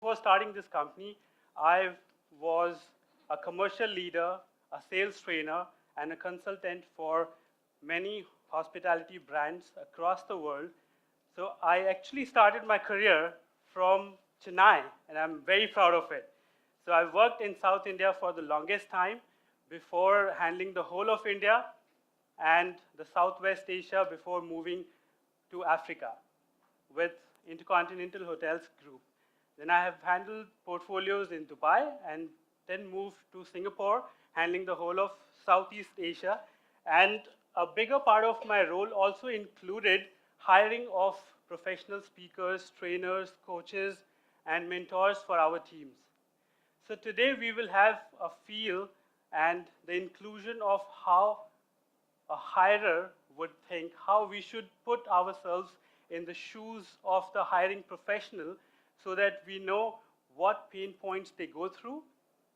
before starting this company, I was a commercial leader, a sales trainer, and a consultant for many hospitality brands across the world. So I actually started my career from Chennai, and I'm very proud of it. So I worked in South India for the longest time before handling the whole of India and the Southwest Asia before moving to Africa with Intercontinental Hotels Group. Then I have handled portfolios in Dubai and then moved to Singapore, handling the whole of Southeast Asia. And a bigger part of my role also included hiring of professional speakers, trainers, coaches, and mentors for our teams. So today we will have a feel and the inclusion of how a hirer would think, how we should put ourselves in the shoes of the hiring professional so that we know what pain points they go through,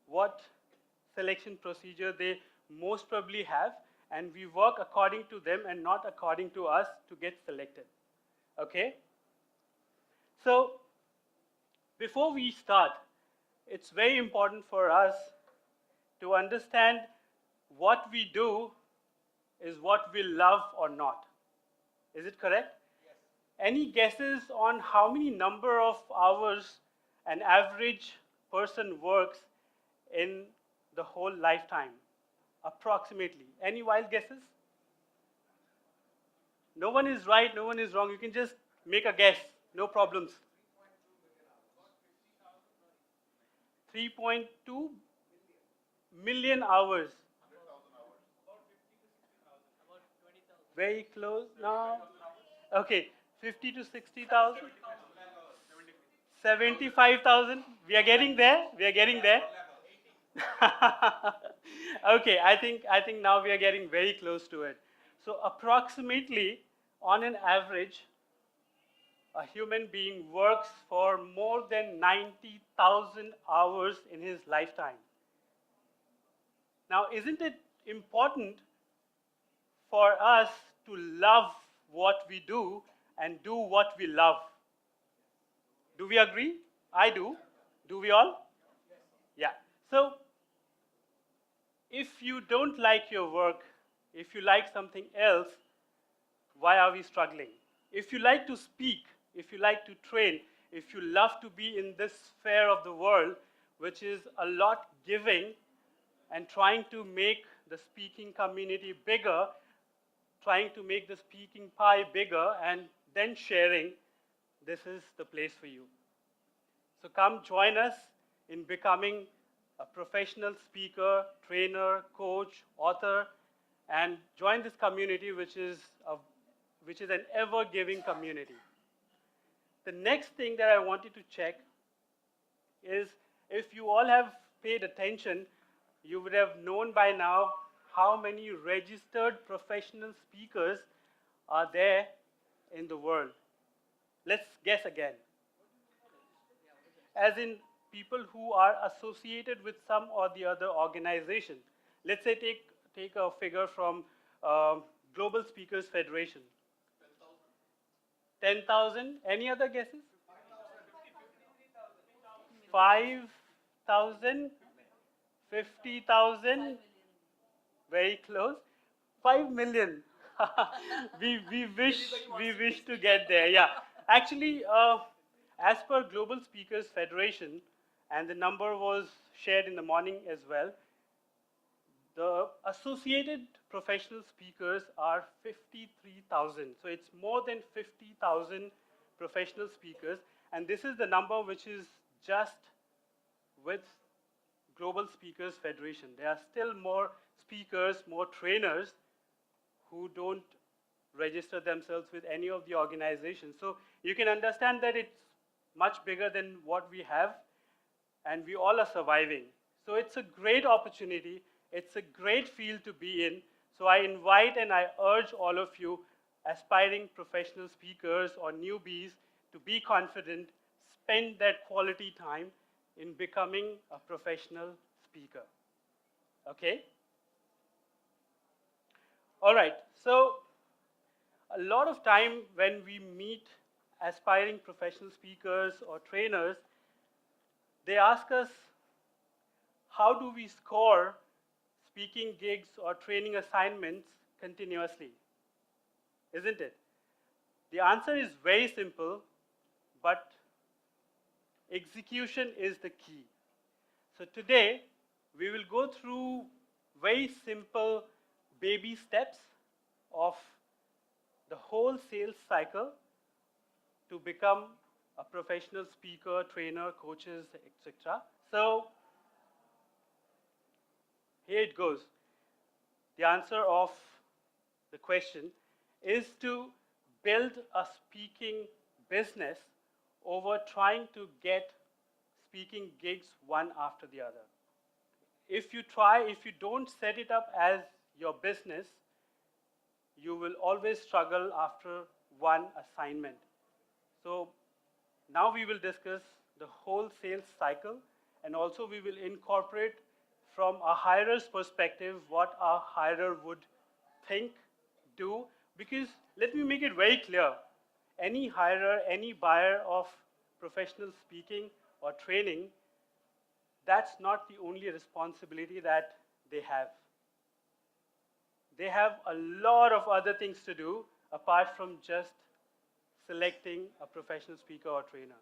what selection procedure they most probably have, and we work according to them and not according to us to get selected. Okay? So, before we start, it's very important for us to understand what we do is what we love or not. Is it correct? Yes. Any guesses on how many number of hours an average person works in the whole lifetime? Approximately. Any wild guesses? No one is right, no one is wrong. You can just make a guess. No problems. 3.2 million hours. Very close now. Okay, 50 to 60,000. 75,000. We are getting there. We are getting there. Okay, I think now we are getting very close to it. So approximately, on an average, a human being works for more than 90,000 hours in his lifetime. Now, isn't it important for us to love what we do and do what we love? Do we agree? I do. Do we all? Yeah. So, if you don't like your work, if you like something else, why are we struggling? If you like to speak, if you like to train, if you love to be in this sphere of the world, which is a lot giving and trying to make the speaking community bigger, trying to make the speaking pie bigger, and then sharing, this is the place for you. So come join us in becoming a professional speaker, trainer, coach, author, and join this community, which is an ever-giving community. The next thing that I wanted to check is, if you all have paid attention, you would have known by now how many registered professional speakers are there in the world. Let's guess again. As in people who are associated with some or the other organization. Let's say take a figure from Global Speakers Federation. 10,000. Any other guesses? 5,000? 50,000? Very close. 5 million. we wish to get there. Yeah. Actually, as per Global Speakers Federation, and the number was shared in the morning as well, the associated professional speakers are 53,000. So it's more than 50,000 professional speakers, and this is the number which is just with Global Speakers Federation. There are still more speakers, more trainers who don't register themselves with any of the organizations. So you can understand that it's much bigger than what we have, and we all are surviving. So it's a great opportunity. It's a great field to be in. So I invite and I urge all of you, aspiring professional speakers or newbies, to be confident, spend that quality time in becoming a professional speaker. Okay? All right, so a lot of time when we meet aspiring professional speakers or trainers, They ask us, how do we score speaking gigs or training assignments continuously? Isn't it? The answer is very simple, but execution is the key. So today, we will go through very simple baby steps of the whole sales cycle to become a professional speaker, trainer, coaches, etc. So here it goes. The answer of the question is to build a speaking business over trying to get speaking gigs one after the other. If you don't set it up as your business, you will always struggle after one assignment. So now we will discuss the whole sales cycle, and also we will incorporate from a hirer's perspective what a hirer would think, do, because let me make it very clear. Any hirer, any buyer of professional speaking or training, that's not the only responsibility that they have. They have a lot of other things to do apart from just selecting a professional speaker or trainer.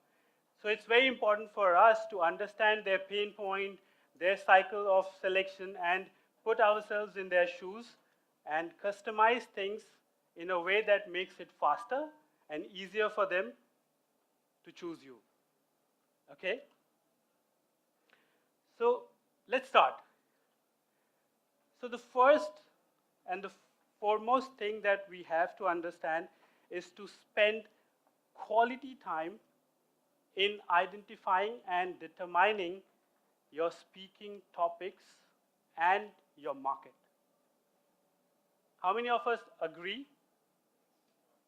So it's very important for us to understand their pain point, their cycle of selection, and put ourselves in their shoes and customize things in a way that makes it faster and easier for them to choose you. Okay? So let's start. So the first and the foremost thing that we have to understand is to spend quality time in identifying and determining your speaking topics and your market. How many of us agree?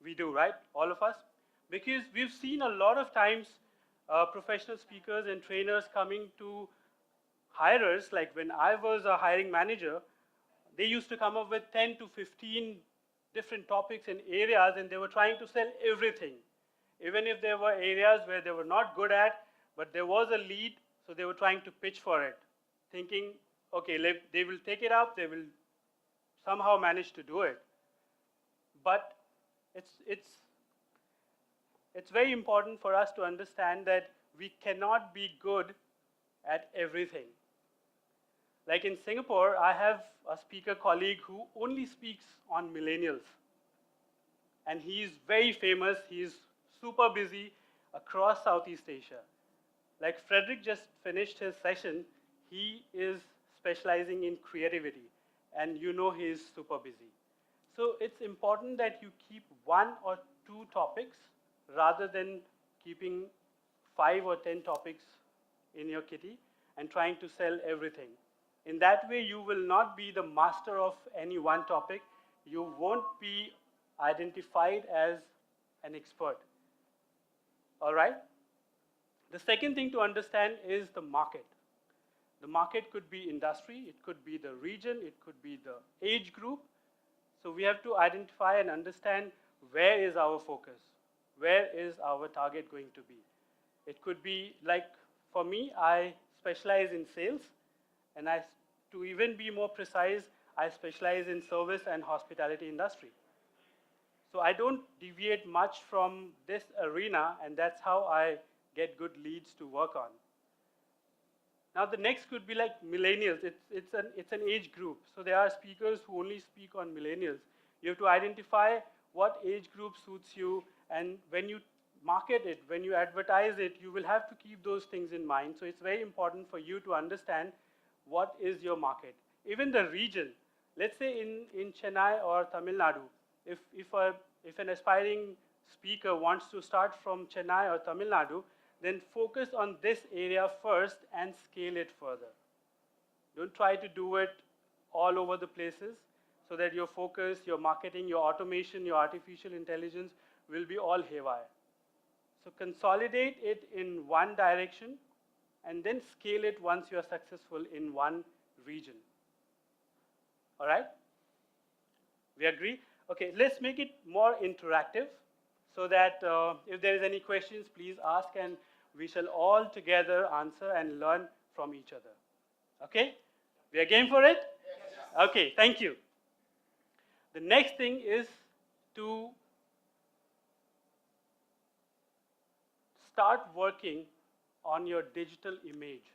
We do, right? All of us? Because we've seen a lot of times professional speakers and trainers coming to hirers, like when I was a hiring manager, they used to come up with 10 to 15 different topics and areas, and they were trying to sell everything. Even if there were areas where they were not good at, but there was a lead, so they were trying to pitch for it, thinking, okay, they will take it up, they will somehow manage to do it. But it's very important for us to understand that we cannot be good at everything. Like in Singapore, I have a speaker colleague who only speaks on millennials. And he's very famous, he's super busy across Southeast Asia. Like Frederick just finished his session, he is specializing in creativity. And you know he's super busy. So it's important that you keep one or two topics rather than keeping 5 or 10 topics in your kitty and trying to sell everything. In that way, you will not be the master of any one topic. You won't be identified as an expert. All right? The second thing to understand is the market. The market could be industry, it could be the region, it could be the age group. So we have to identify and understand where is our focus, where is our target going to be. It could be like, for me, I specialize in sales, and to even be more precise, I specialize in service and hospitality industry. So I don't deviate much from this arena, and that's how I get good leads to work on. Now the next could be like millennials. It's an age group. So there are speakers who only speak on millennials. You have to identify what age group suits you, and when you market it, when you advertise it, you will have to keep those things in mind. So it's very important for you to understand what is your market. Even the region. Let's say in Chennai or Tamil Nadu, if an aspiring speaker wants to start from Chennai or Tamil Nadu, then focus on this area first and scale it further. Don't try to do it all over the places, so that your focus, your marketing, your automation, your artificial intelligence will be all haywire. So consolidate it in one direction and then scale it once you are successful in one region. All right? We agree? Okay, let's make it more interactive so that if there is any questions, please ask. And we shall all together answer and learn from each other. Okay? We are game for it? Yes. Okay, thank you. The next thing is to start working on your digital image.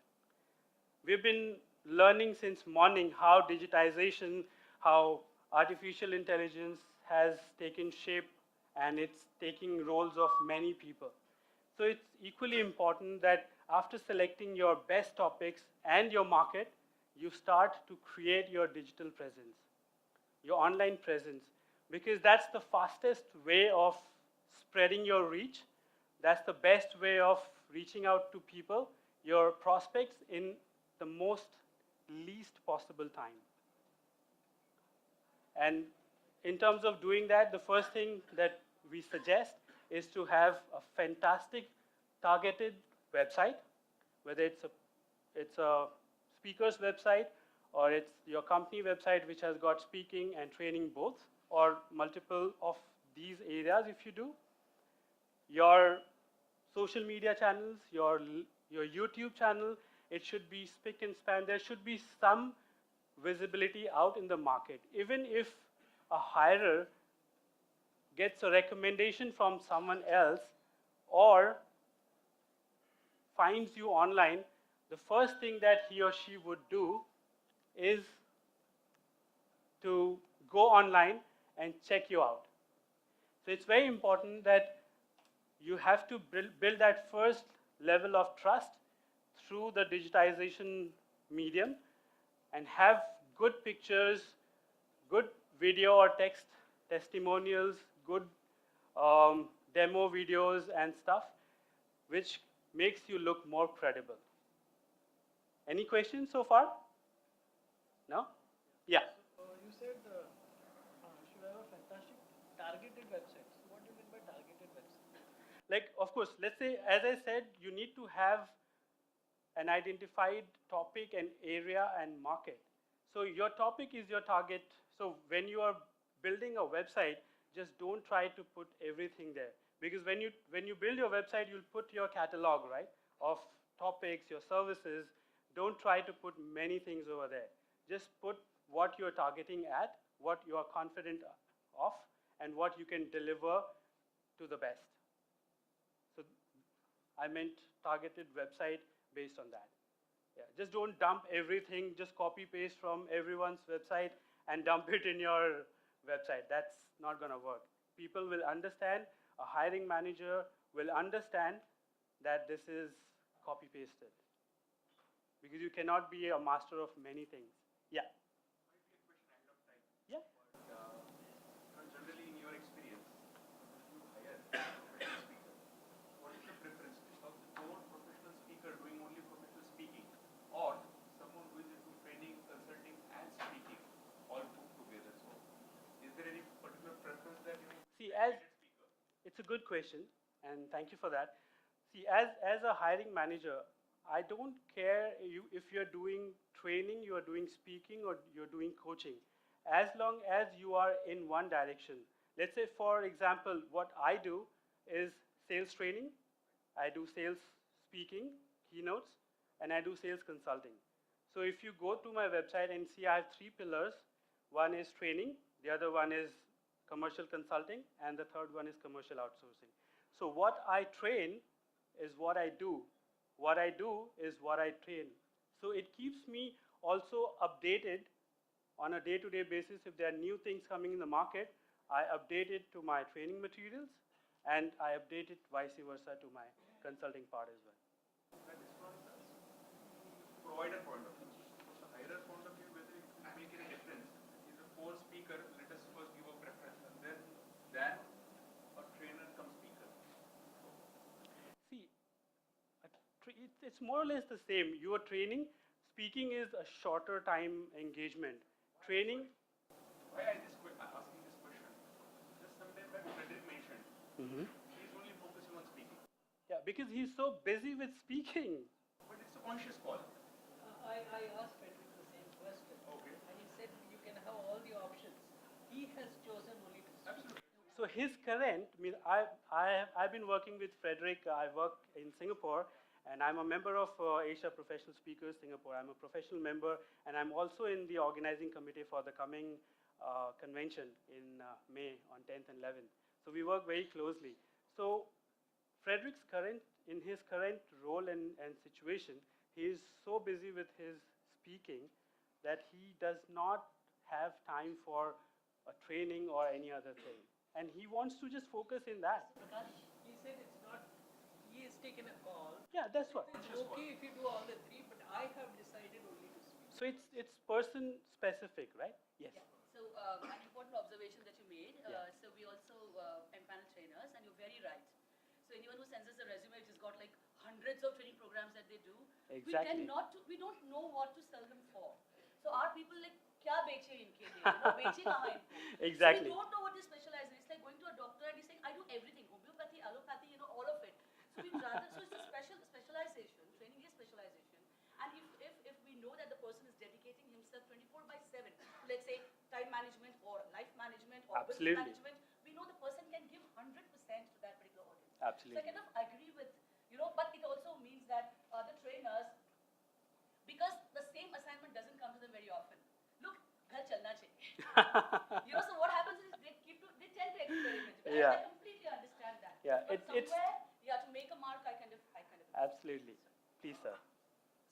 We've been learning since morning how digitization, how artificial intelligence has taken shape and it's taking roles of many people. So it's equally important that after selecting your best topics and your market, you start to create your digital presence, your online presence, because that's the fastest way of spreading your reach. That's the best way of reaching out to people, your prospects, in the most least possible time. And in terms of doing that, the first thing that we suggest is to have a fantastic targeted website, whether it's a speaker's website or it's your company website which has got speaking and training both, or multiple of these areas if you do. Your social media channels, your YouTube channel, it should be spick and span. There should be some visibility out in the market. Even if a hirer gets a recommendation from someone else or finds you online, the first thing that he or she would do is to go online and check you out. So it's very important that you have to build that first level of trust through the digitization medium and have good pictures, good video or text testimonials, good demo videos and stuff, which makes you look more credible. Any questions so far? No? Yeah. You said should have a fantastic targeted website. So what do you mean by targeted website? Like, of course, let's say, as I said, you need to have an identified topic and area and market. So your topic is your target. So when you are building a website, just don't try to put everything there. Because when you build your website, you'll put your catalog, right, of topics, your services. Don't try to put many things over there. Just put what you're targeting at, what you are confident of, and what you can deliver to the best. So I meant targeted website based on that. Yeah, just don't dump everything, just copy paste from everyone's website and dump it in your website. That's not going to work. People will understand, a hiring manager will understand that this is copy pasted. Because you cannot be a master of many things. Yeah. Yeah. Generally, in your experience, you hire professional speaker. What is the preference? More professional speaker doing only professional speaking, or someone who is into training, consulting, and speaking, all put together? So, is there any particular preference that you see? It's a good question, and thank you for that. See, as a hiring manager, I don't care if you're doing training, you are doing speaking, or you're doing coaching, as long as you are in one direction. Let's say, for example, what I do is sales training, I do sales speaking, keynotes, and I do sales consulting. So if you go to my website and see, I have three pillars. One is training, the other one is commercial consulting, and the third one is commercial outsourcing. So what I train is what I do. What I do is what I train. So it keeps me also updated on a day-to-day basis. If there are new things coming in the market, I update it to my training materials, and I update it vice versa to my consulting part as well. that is from the provider point of view? From the hirer point of view, whether it will make any difference? Is a core speaker, let us first give a preference, and then a trainer comes speaker. See, it's more or less the same. You are training. Speaking is a shorter time engagement. Training. Why I asking this question? Just sometime back, Frederick mentioned he is only focusing on speaking, Yeah, because he's so busy with speaking. but it's a conscious call. I asked Frederick the same question. Okay. And he said you can have all the options. He has chosen only to speak. Absolutely. So his current, I've been working with Frederick. I work in Singapore, and I'm a member of Asia Professional Speakers Singapore. I'm a professional member, and I'm also in the organizing committee for the coming convention in May on 10th and 11th. So we work very closely. So Frederick's current, in his current role and situation, he is so busy with his speaking that he does not have time for a training or any other thing. And he wants to just focus in that. Mr. Prakash, he said it's not, he has taken a call. Yeah, that's what. It's okay if you do all the three, but I have decided only to speak. So it's person specific, right? Yes. Yeah. So an important observation that you made. Yeah. So we also empanel trainers, and you're very right. So anyone who sends us a resume which has got like hundreds of training programs that they do, Exactly. we don't know what to sell them for. So our people like, क्या बेचे इनके लिए? बेचे कहाँ इनको? Exactly. So we don't know what to specialize in. It's like going to a doctor and he's saying, I do everything, homeopathy, allopathy, all of it. So we rather, so it's a specialization. Training is specialization. And if we know that the person is dedicating himself 24/7, let's say time management or life management or Absolutely. business management, we know the person can give 100% to that particular audience. Absolutely. So I kind of agree with, but it also means that the trainers, because the same assignment doesn't come to them very often. Look, ghar chalna chahiye. So what happens is they tend to experiment. Yeah. I completely understand that. Yeah, But it's somewhere, to make a mark, I kind of. absolutely. Please, sir.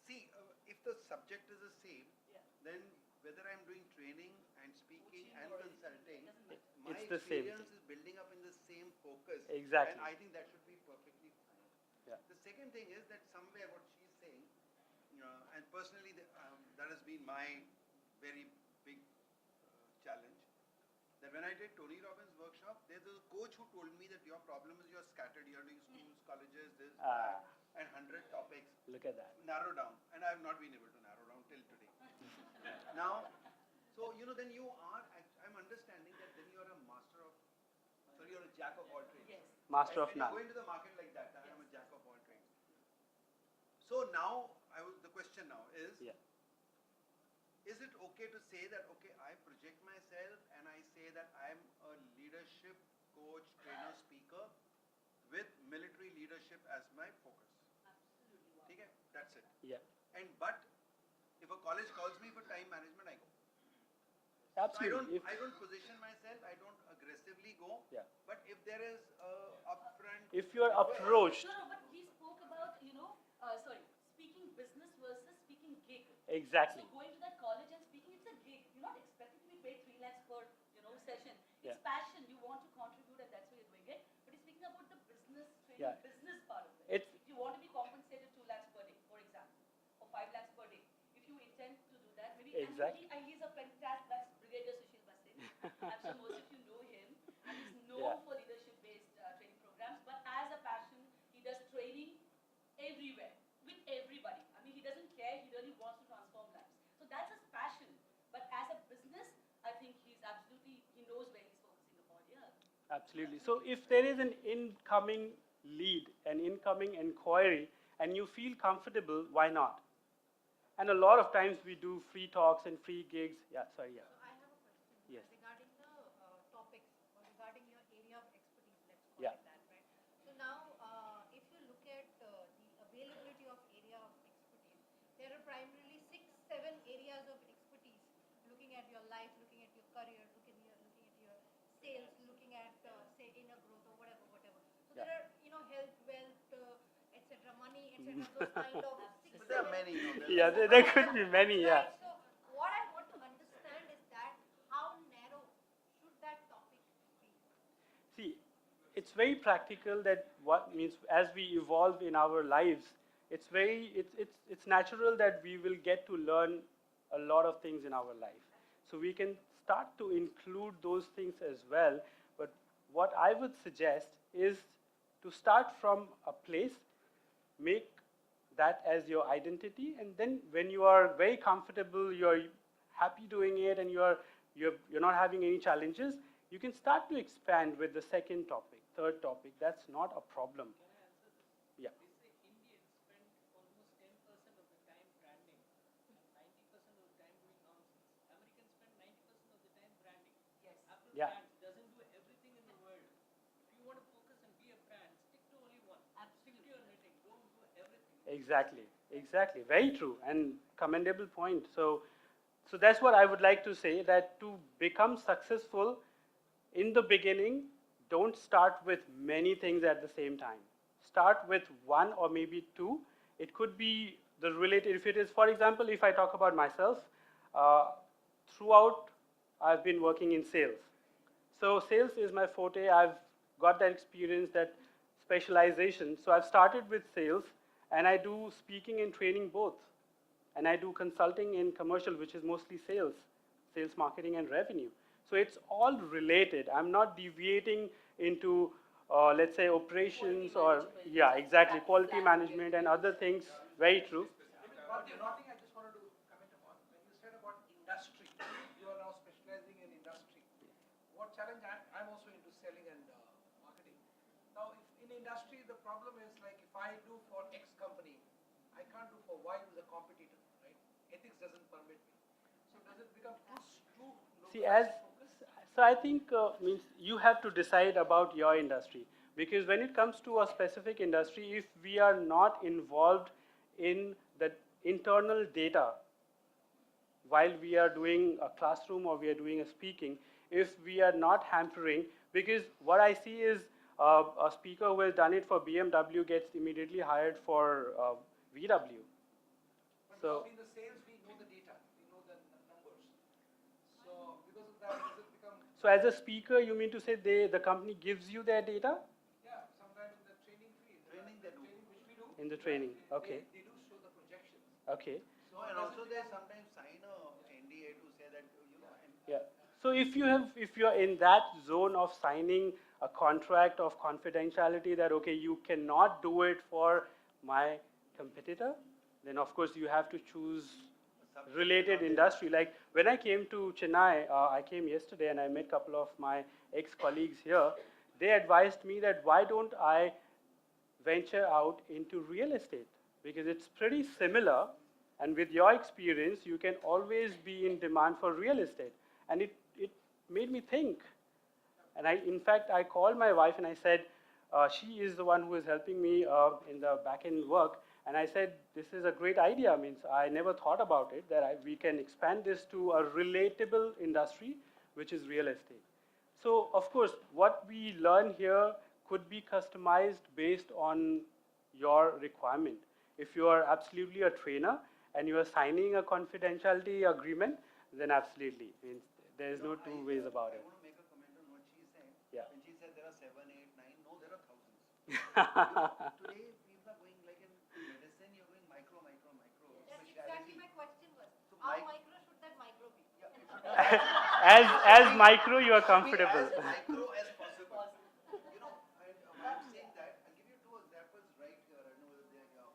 See, if the subject is the same, Yeah. then whether I'm doing training and speaking Coaching and or consulting, doesn't matter. my It's the same experience thing. is building up in the same focus. Exactly. And I think that should be perfectly fine. Yeah. The second thing is that somewhere what she's saying, and personally that has been my very big challenge, that when I did Tony Robbins' workshop, there's a coach who told me that your problem is you're scattered, you're doing schools, colleges, this, that, and 100 topics. Look at that. Narrow down, and I have not been able to narrow down till today. Now, so then you are, I'm understanding that then you are a master of, sorry, you're a jack of all trades. Yes. Master of And none. you go into the market like that, I am a jack of all trades. So now, the question now is, Yeah. is it okay to say that, okay, I project myself and I say that I'm a leadership coach, trainer, speaker with military leadership as my focus? Absolutely. Wow. Okay, that's it. Yeah. But if a college calls me for time management, I go. Absolutely. I don't position myself, I don't aggressively go. Yeah. But if there is upfront, If you're approached, No, but he spoke about, speaking business versus speaking gig. exactly. So going to that college and speaking, it's a gig. You're not expected to be paid 3 lakhs per, session. It's Yeah. passion. You want to contribute, and that's why you're doing it. But he's speaking about the business training, Yeah. business part of it. It's- If you want to be compensated 2 lakhs per day, for example, or 5 lakhs per day, if you intend to do that, maybe. Exactly. And he's a fantastic. That's Brigadier Sushil Basin. I'm sure most of you know him, and he's known Yeah. for leadership-based training programs. But as a passion, he does training everywhere with everybody. I mean, he doesn't care. He really wants to transform lives. So that's his passion. But as a business, I think he knows where he's focusing upon. Yeah. Absolutely. So if there is an incoming lead, an incoming inquiry, and you feel comfortable, why not? And a lot of times we do free talks and free gigs. Yeah, sorry, yeah. So I have a question Yes. regarding the topics or regarding your area of expertise, let's call Yeah. it that, right? So now, if you look at the availability of area of expertise, there are primarily 6, 7 areas of expertise. Looking at your life, looking at your career, looking at your sales, looking at say inner growth or whatever. So Yeah. there are health, wealth, etc., money, etc. Those kind of 6, but there are 7 many. Yeah, there could be many, yeah. Right, so what I want to understand is that how narrow should that topic be? See, it's very practical that what means as we evolve in our lives, it's natural that we will get to learn a lot of things in our life. So we can start to include those things as well. But what I would suggest is to start from a place, make that as your identity, and then when you are very comfortable, you're happy doing it, and you're not having any challenges, you can start to expand with the second topic, third topic. That's not a problem. Can I answer this? Yeah. They say Indians spend almost 10% of the time branding and 90% of the time doing nonsense. Americans spend 90% of the time branding. Yes. Apple Yeah. brands doesn't do everything in the world. Exactly, exactly. Very true and commendable point. So that's what I would like to say, that to become successful in the beginning, don't start with many things at the same time. Start with one or maybe two. It could be the related, if it is, for example, if I talk about myself, uh, throughout I've been working in sales. So sales is my forte. I've got that experience, that specialization. So I've started with sales, and I do speaking and training both. And I do consulting in commercial, which is mostly sales, sales marketing and revenue. So it's all related. I'm not deviating into, let's say, operations or, yeah, exactly, quality management and other things. Very true. One thing I just wanted to comment upon, when you said about industry, you are now specializing in industry. What challenge I'm also into selling and marketing. Now, if in industry, the problem is like if I do for X company, I can't do for Y who's a competitor, right? Ethics doesn't permit me. So does it become too See, as localized focus? so I think means you have to decide about your industry, because when it comes to a specific industry, if we are not involved in the internal data while we are doing a classroom or we are doing a speaking, if we are not hampering, because what I see is a speaker who has done it for BMW gets immediately hired for VW. But So, in the sales, we know the data, we know the numbers. So because of that, does it become so as a speaker, you mean to say the company gives you their data yeah, sometimes in the training fee, Training they do. training which we do, in the training? Okay, they do show the projections. okay. So, and also they sometimes sign a NDA to say that, and Yeah. So if you're in that zone of signing a contract of confidentiality that okay, you cannot do it for my competitor, then of course you have to choose subject related matter industry. Like when I came to Chennai, I came yesterday and I met a couple of my ex-colleagues here. They advised me that why don't I venture out into real estate, because it's pretty similar, and with your experience you can always be in demand for real estate. And it made me think, and in fact I called my wife and I said, she is the one who is helping me in the back end work, and I said this is a great idea, means I never thought about it, that we can expand this to a relatable industry, which is real estate. So, of course, what we learn here could be customized based on your requirement. If you are absolutely a trainer and you are signing a confidentiality agreement, then absolutely, means there is no two ways about I it. want to make a comment on what she's saying. Yeah. When she said there are 7, 8, 9, no, there are thousands. Today people are going like in medicine, you're going micro, micro, micro That's exactly speciality. my question was. So How mic- micro should that micro be? Yeah, it should As micro, you are be comfortable. as micro as possible. And why I'm saying that, I'll give you two examples right here. I know that they're here.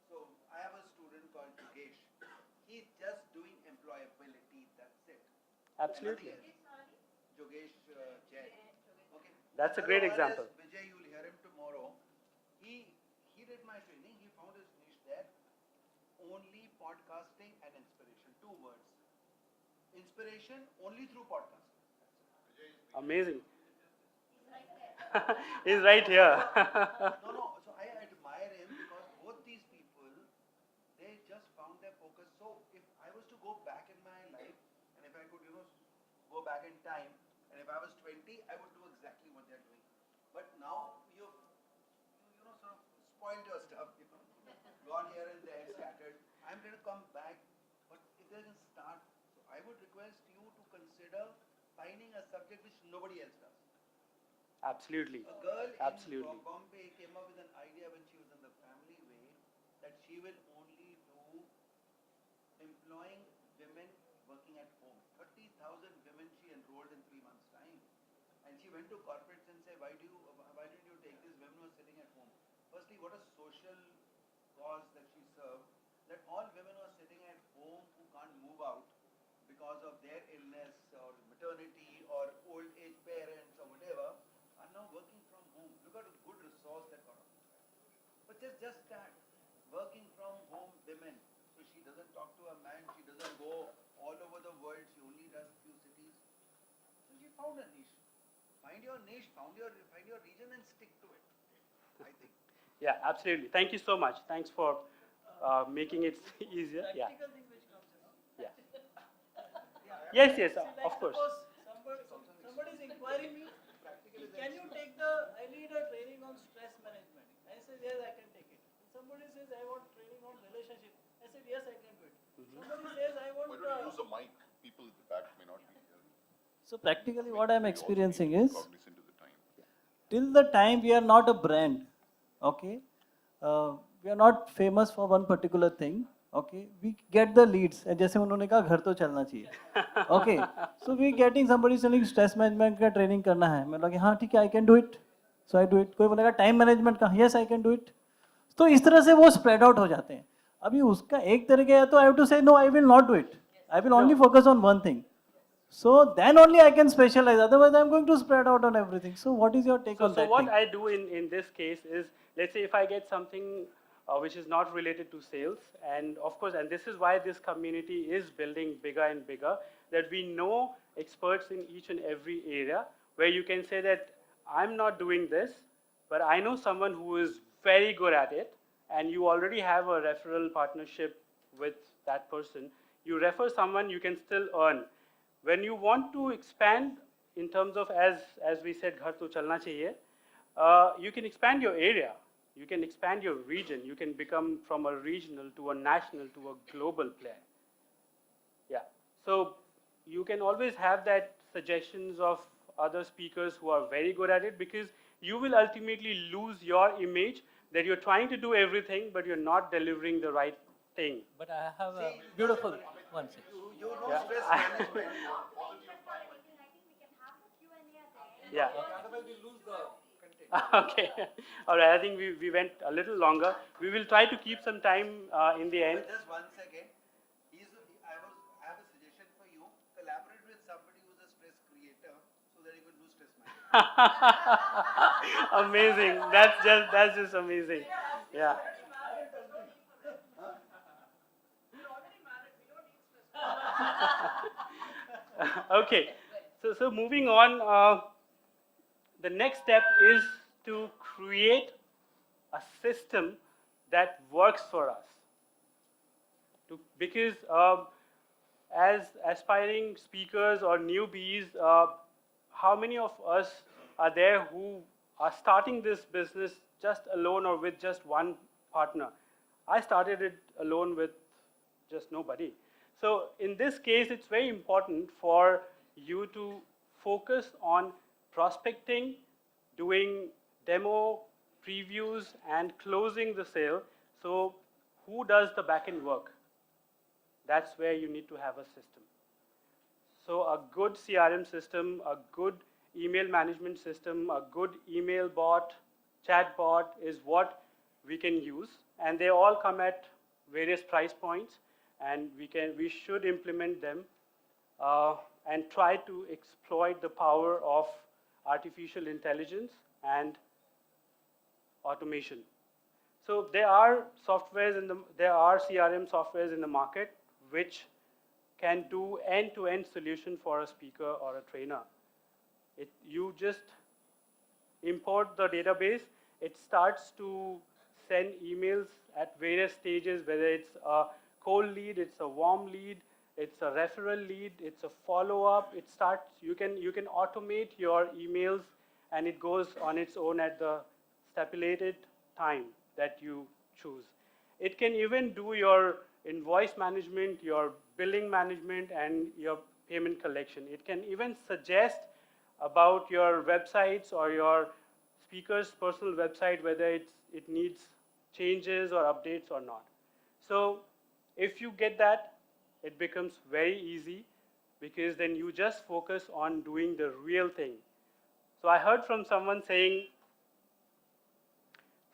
So I have a student called Yogesh. He's just doing employability. That's it. Absolutely. Nothing else. Yogesh Jain. Okay. That's a Another great one example. is Vijay. You'll hear him tomorrow. He did my training. He found his niche there. Only podcasting and inspiration. Two words. Inspiration only through podcasting. Amazing. He's right there. He's right here. No, no. So I admire him because both these people, they just found their focus. So if I was to go back in my life, and if I could, go back in time, and if I was 20, I would do exactly what they're doing. But now sort of spoiled your stuff, gone here and there, scattered. I'm going to come back, but if they can start, so I would request you to consider finding a subject which nobody else does. Absolutely. A girl Absolutely. in Bombay came up with an idea when she was in the family way that she will only do employing women working at home. 30,000 women she enrolled in 3 months' time. And she went to corporates and said, why didn't you take these women who are sitting at home? Firstly, what a social cause that she served, that all women who are sitting at home who can't move out because of their illness or maternity or old age parents or whatever are now working from home. Look at a good resource that got up. But just that, working from home women. So she doesn't talk to a man, she doesn't go all over the world, she only does few cities. So she found a niche. Find your niche, find your region and stick to it, I think. Yeah, absolutely. Thank you so much. Thanks for making it easier. Yeah. Practical thing which comes, Yeah. Yeah. Yes, yes, See, like of course. suppose somebody is inquiring me, can you take I need a training on stress management. I said, yes, I can take it. And somebody says, I want training on relationship. I said, yes, I can do it. Somebody says, I want. Why don't you use the mic? People at the back may not be hearing. So practically what I'm We also experiencing need to be is, cognizant of the time. till the time we are not a brand, okay, we are not famous for one particular thing, okay, we get the leads. जैसे उन्होंने कहा घर तो चलना चाहिए, okay, so we getting somebody selling stress management का training करना है, मैं लगा हाँ ठीक है I can do it, so I do it. कोई बोलेगा time management का, yes I can do it. तो इस तरह से वो spread out हो जाते हैं. अभी उसका एक तरीका है तो I have to say no, I will not do it. I will only focus on one thing. So then only I can specialize. Otherwise, I'm going to spread out on everything. So what is your take on So that what thing? I do in this case is, let's say if I get something which is not related to sales, and of course, and this is why this community is building bigger and bigger, that we know experts in each and every area, where you can say that I'm not doing this, but I know someone who is very good at it, and you already have a referral partnership with that person. You refer someone, you can still earn. When you want to expand in terms of, as we said, ghar to chalna chahiye, you can expand your area, you can expand your region, you can become from a regional to a national to a global player. Yeah. So you can always have that suggestions of other speakers who are very good at it, because you will ultimately lose your image that you're trying to do everything, but you're not delivering the right thing. But I have a beautiful one. You know Yeah. stress management. Yeah. Otherwise we lose the content. Okay. All right. I think we went a little longer. We will try to keep some time in the end. But just 1 second. I have a suggestion for you. Collaborate with somebody who's a stress creator so that you can do stress management. Amazing. That's just amazing. Yeah. Okay. So moving on, the next step is to create a system that works for us. Because as aspiring speakers or newbies, how many of us are there who are starting this business just alone or with just one partner? I started it alone with just nobody. So in this case, it's very important for you to focus on prospecting, doing demo, previews, and closing the sale. So who does the back-end work? That's where you need to have a system. So a good CRM system, a good email management system, a good email bot, chat bot is what we can use. And they all come at various price points, and we should implement them and try to exploit the power of artificial intelligence and automation. So there are CRM softwares in the market which can do end-to-end solution for a speaker or a trainer. You just import the database, it starts to send emails at various stages, whether it's a cold lead, it's a warm lead, it's a referral lead, it's a follow-up. You can automate your emails, and it goes on its own at the stipulated time that you choose. It can even do your invoice management, your billing management, and your payment collection. It can even suggest about your websites or your speaker's personal website, whether it needs changes or updates or not. So if you get that, it becomes very easy, because then you just focus on doing the real thing. So I heard from someone saying,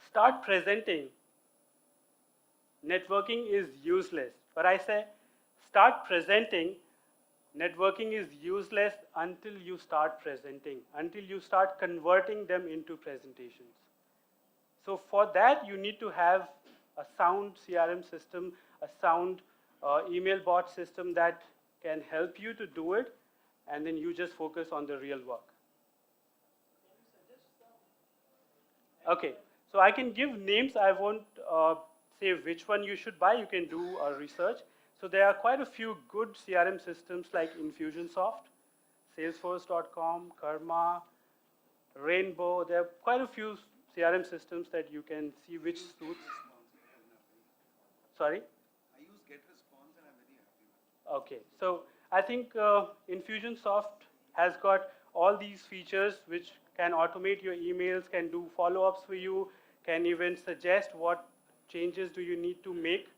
start presenting. Networking is useless. But I say, start presenting. Networking is useless until you start presenting, until you start converting them into presentations. So for that, you need to have a sound CRM system, a sound email bot system that can help you to do it, and then you just focus on the real work. Okay, So I can give names. I won't say which one you should buy. You can do a research. So there are quite a few good CRM systems like Infusionsoft, Salesforce.com, Karma, Rainbow. There are quite a few CRM systems that you can see which suits. Sorry? I use GetResponse and I'm very happy with it. Okay, so I think Infusionsoft has got all these features which can automate your emails, can do follow-ups for you, can even suggest what changes do you need to make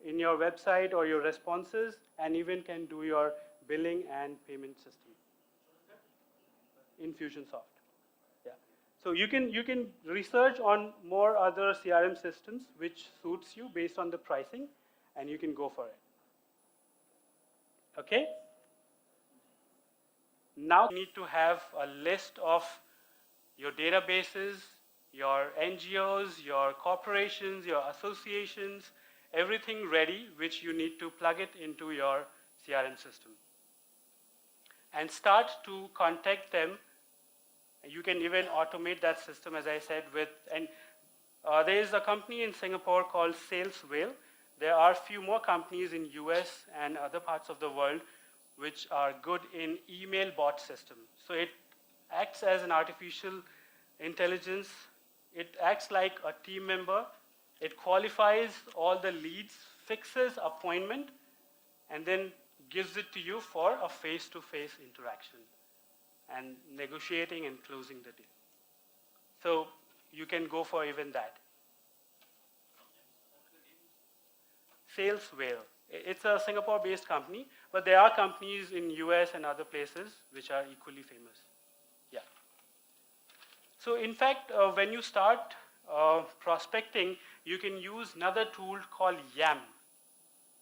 in your website or your responses, and even can do your billing and payment system. Infusionsoft. Yeah. So you can research on more other CRM systems which suits you based on the pricing, and you can go for it. Okay? Now you need to have a list of your databases, your NGOs, your corporations, your associations, everything ready which you need to plug it into your CRM system. And start to contact them. You can even automate that system, as I said, with, and there is a company in Singapore called Sales Whale. There are few more companies in US and other parts of the world which are good in email bot system. So it acts as an artificial intelligence. It acts like a team member. It qualifies all the leads, fixes appointment, and then gives it to you for a face-to-face interaction and negotiating and closing the deal. So you can go for even that. Sales Whale. It's a Singapore-based company, but there are companies in US and other places which are equally famous. Yeah. So in fact, when you start prospecting, you can use another tool called YAM,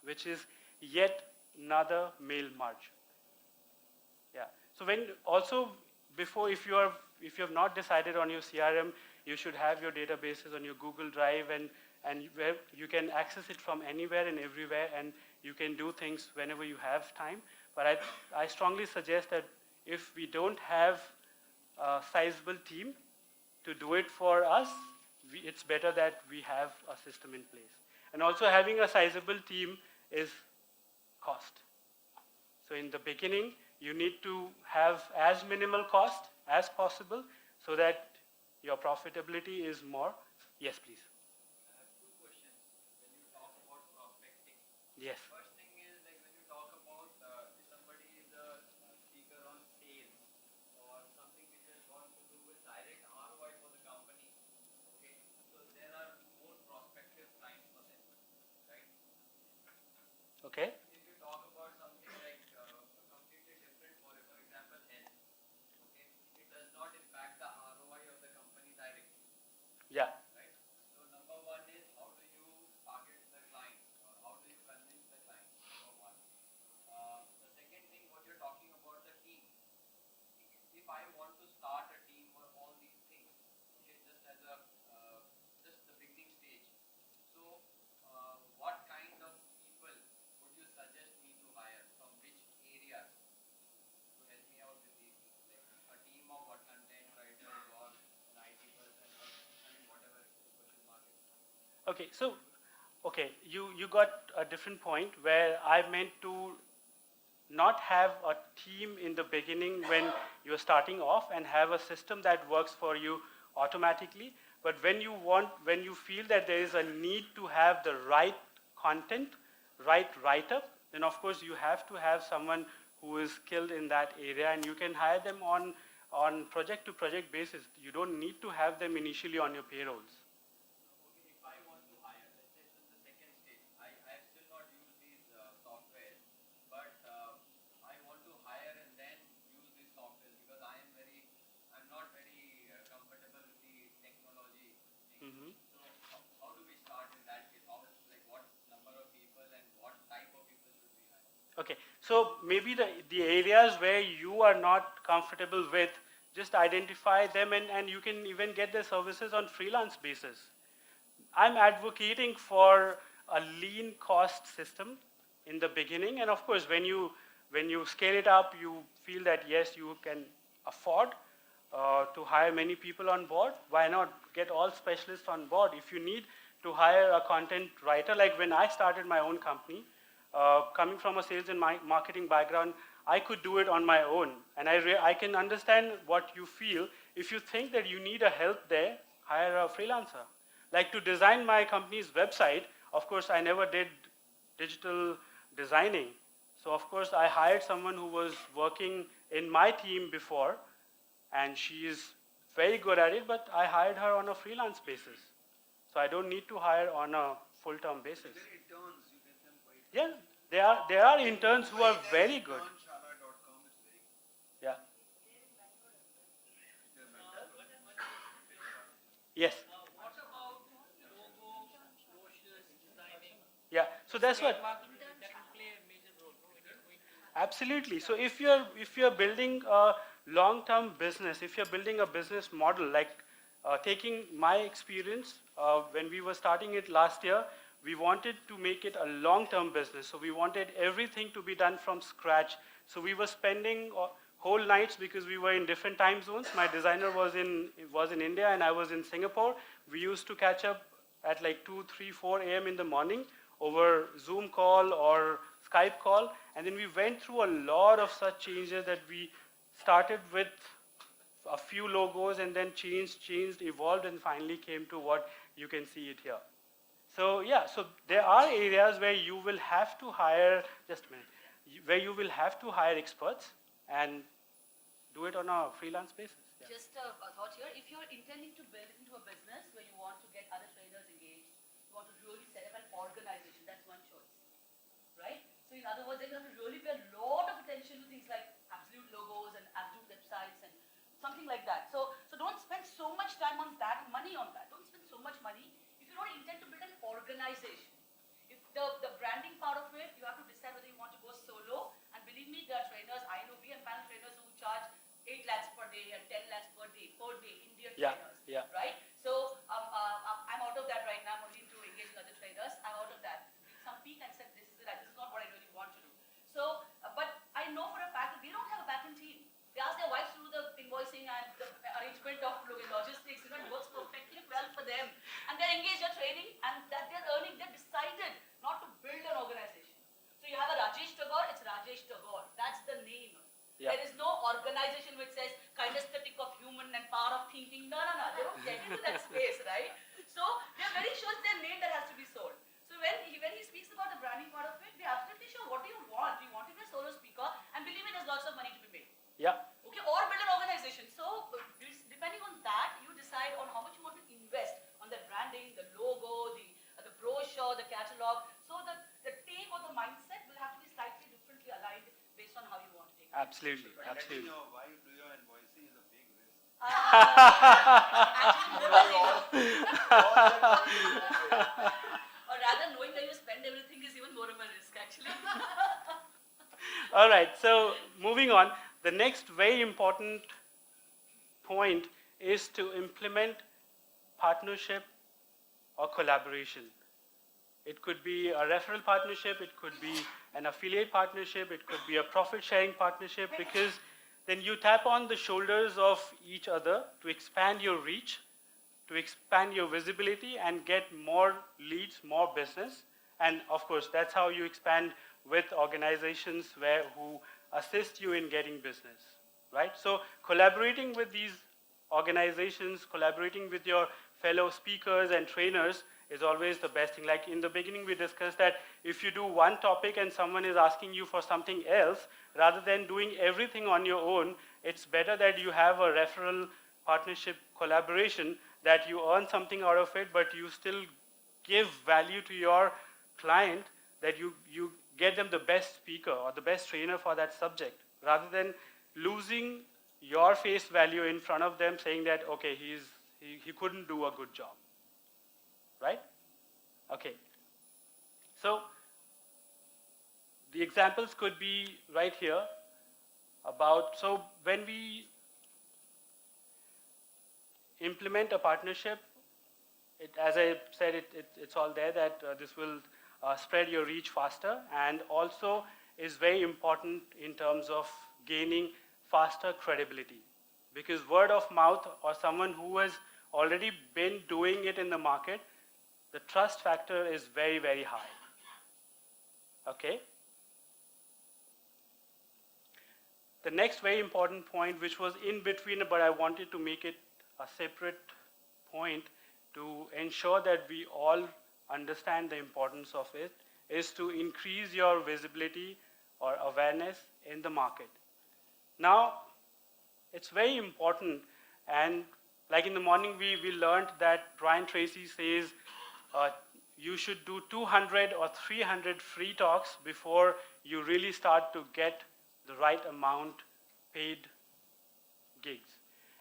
which is yet another mail merge. Yeah. So when also before, if you have not decided on your CRM, you should have your databases on your Google Drive, and where you can access it from anywhere and everywhere, and you can do things whenever you have time. But I strongly suggest that if we don't have a sizable team to do it for us, it's better that we have a system in place. And also having a sizable team is cost. So in the beginning, you need to have as minimal cost as possible so that your profitability is more. Yes, please. I have two questions. When you talk about prospecting, Yes. first thing is like when you talk about if somebody is a speaker on sales or something which has got to do with direct ROI for the company, okay, so there are more prospective clients for them, right? Okay. If you talk about something like completely different, for example, health, okay, it does not impact the ROI of the company directly. Yeah. Right? So number one is how do you target the client or how do you convince the client? Number one. The second thing, what you're talking about the team. If I want to start a team for all these things, okay, just as a just the beginning stage. So what kind of people would you suggest me to hire from which areas to help me out with these things? Like a team of what, content writers or an IT person or I mean whatever the question mark is. Okay. So, okay, you got a different point where I meant to not have a team in the beginning when you're starting off and have a system that works for you automatically. But when you feel that there is a need to have the right content, right write-up, then of course you have to have someone who is skilled in that area, and you can hire them on project to project basis. You don't need to have them initially on your payrolls. Okay, if I want to hire, let's say this is the second stage. I have still not used these softwares, but I want to hire and then use these softwares because I'm not very comfortable with the technology thing. Mhm. So how do we start in that case? How is like what number of people and what type of people should we hire? Okay, so maybe the areas where you are not comfortable with, just identify them, and you can even get their services on freelance basis. I'm advocating for a lean cost system in the beginning, and of course when you scale it up, you feel that yes, you can afford to hire many people on board, why not get all specialists on board? If you need to hire a content writer, like when I started my own company, coming from a sales and marketing background, I could do it on my own. And I can understand what you feel. If you think that you need a help there, hire a freelancer. Like to design my company's website, of course, I never did digital designing. So of course, I hired someone who was working in my team before, and she is very good at it, but I hired her on a freelance basis. So I don't need to hire on a full-term basis. Even interns, you get them quite. Yeah, there are interns who are very good. Internshala.com is very good. Yeah. Yes. What about logo, brochures, designing? Yeah. So that's what. Marketing, that will play a major role when you're going to. Absolutely. So if you're building a long-term business, if you're building a business model, like taking my experience when we were starting it last year, we wanted to make it a long-term business. So we wanted everything to be done from scratch. So we were spending whole nights because we were in different time zones. My designer was in India and I was in Singapore. We used to catch up at like 2, 3, 4 a.m. in the morning over Zoom call or Skype call. And then we went through a lot of such changes that we started with a few logos and then changed, evolved, and finally came to what you can see it here. So yeah, so there are areas where you will have to hire, just a minute, where you will have to hire experts and do it on a freelance basis. Yeah. Just a thought here. If you're intending to build it into a business where you want to get other trainers engaged, you want to really set up an organization, that's one choice, right? So in other words, then you have to really pay a lot of attention to things like absolute logos and absolute websites and something like that. So don't spend so much time on that, money on that. Don't spend so much money if you don't intend to build an organization. If the branding part of it, you have to decide whether you want to go solo. And believe me, there are trainers, I know we have panel trainers who charge 8 lakhs per day and 10 lakhs per day, Indian trainers, right? So I'm out of that right now. I'm only into engaging other trainers. I'm out of that. Some peak and said, this is not what I really want to do. So, but I know for a fact that they don't have a backend team. They ask their wives to do the invoicing and the arrangement of logistics. It works perfectly well for them. And they're engaged in training and that they're earning. They've decided not to build an organization. So you have a Rajesh Tagore, it's Rajesh Tagore. That's the name. Yeah. There is no organization which says kinesthetic of human and power of thinking. No. They don't get into that space, right? So they're very sure it's their name that has to be sold. So when he speaks about the branding part of it, we're absolutely sure what do you want? Do you want to be a solo speaker? And believe me, there's lots of money to be made. Yeah. Okay, or build an organization. So depending on that, you decide on how much you want to invest on the branding, the logo, the brochure, the catalog. So the take or the mindset will have to be slightly differently aligned based on how you want to take it. Absolutely. Letting Absolutely. your wife do your invoicing is a big risk. Actually, or rather, knowing that you spend everything is even more of a risk, actually. All right, so moving on, the next very important point is to implement partnership or collaboration. It could be a referral partnership, it could be an affiliate partnership, it could be a profit sharing partnership, because then you tap on the shoulders of each other to expand your reach, to expand your visibility and get more leads, more business. And of course, that's how you expand with organizations who assist you in getting business, right? So collaborating with these organizations, collaborating with your fellow speakers and trainers is always the best thing. Like in the beginning, we discussed that if you do one topic and someone is asking you for something else, rather than doing everything on your own, it's better that you have a referral partnership collaboration, that you earn something out of it, but you still give value to your client, that you get them the best speaker or the best trainer for that subject, rather than losing your face value in front of them, saying that, okay, he couldn't do a good job. Right? Okay. So the examples could be right here about, so when we implement a partnership, as I said, it's all there that this will spread your reach faster, and also is very important in terms of gaining faster credibility. because word of mouth or someone who has already been doing it in the market, the trust factor is very, very high. Okay? The next very important point, which was in between, but I wanted to make it a separate point to ensure that we all understand the importance of it, is to increase your visibility or awareness in the market. Now, it's very important, and like in the morning we learned that Brian Tracy says you should do 200 or 300 free talks before you really start to get the right amount paid gigs.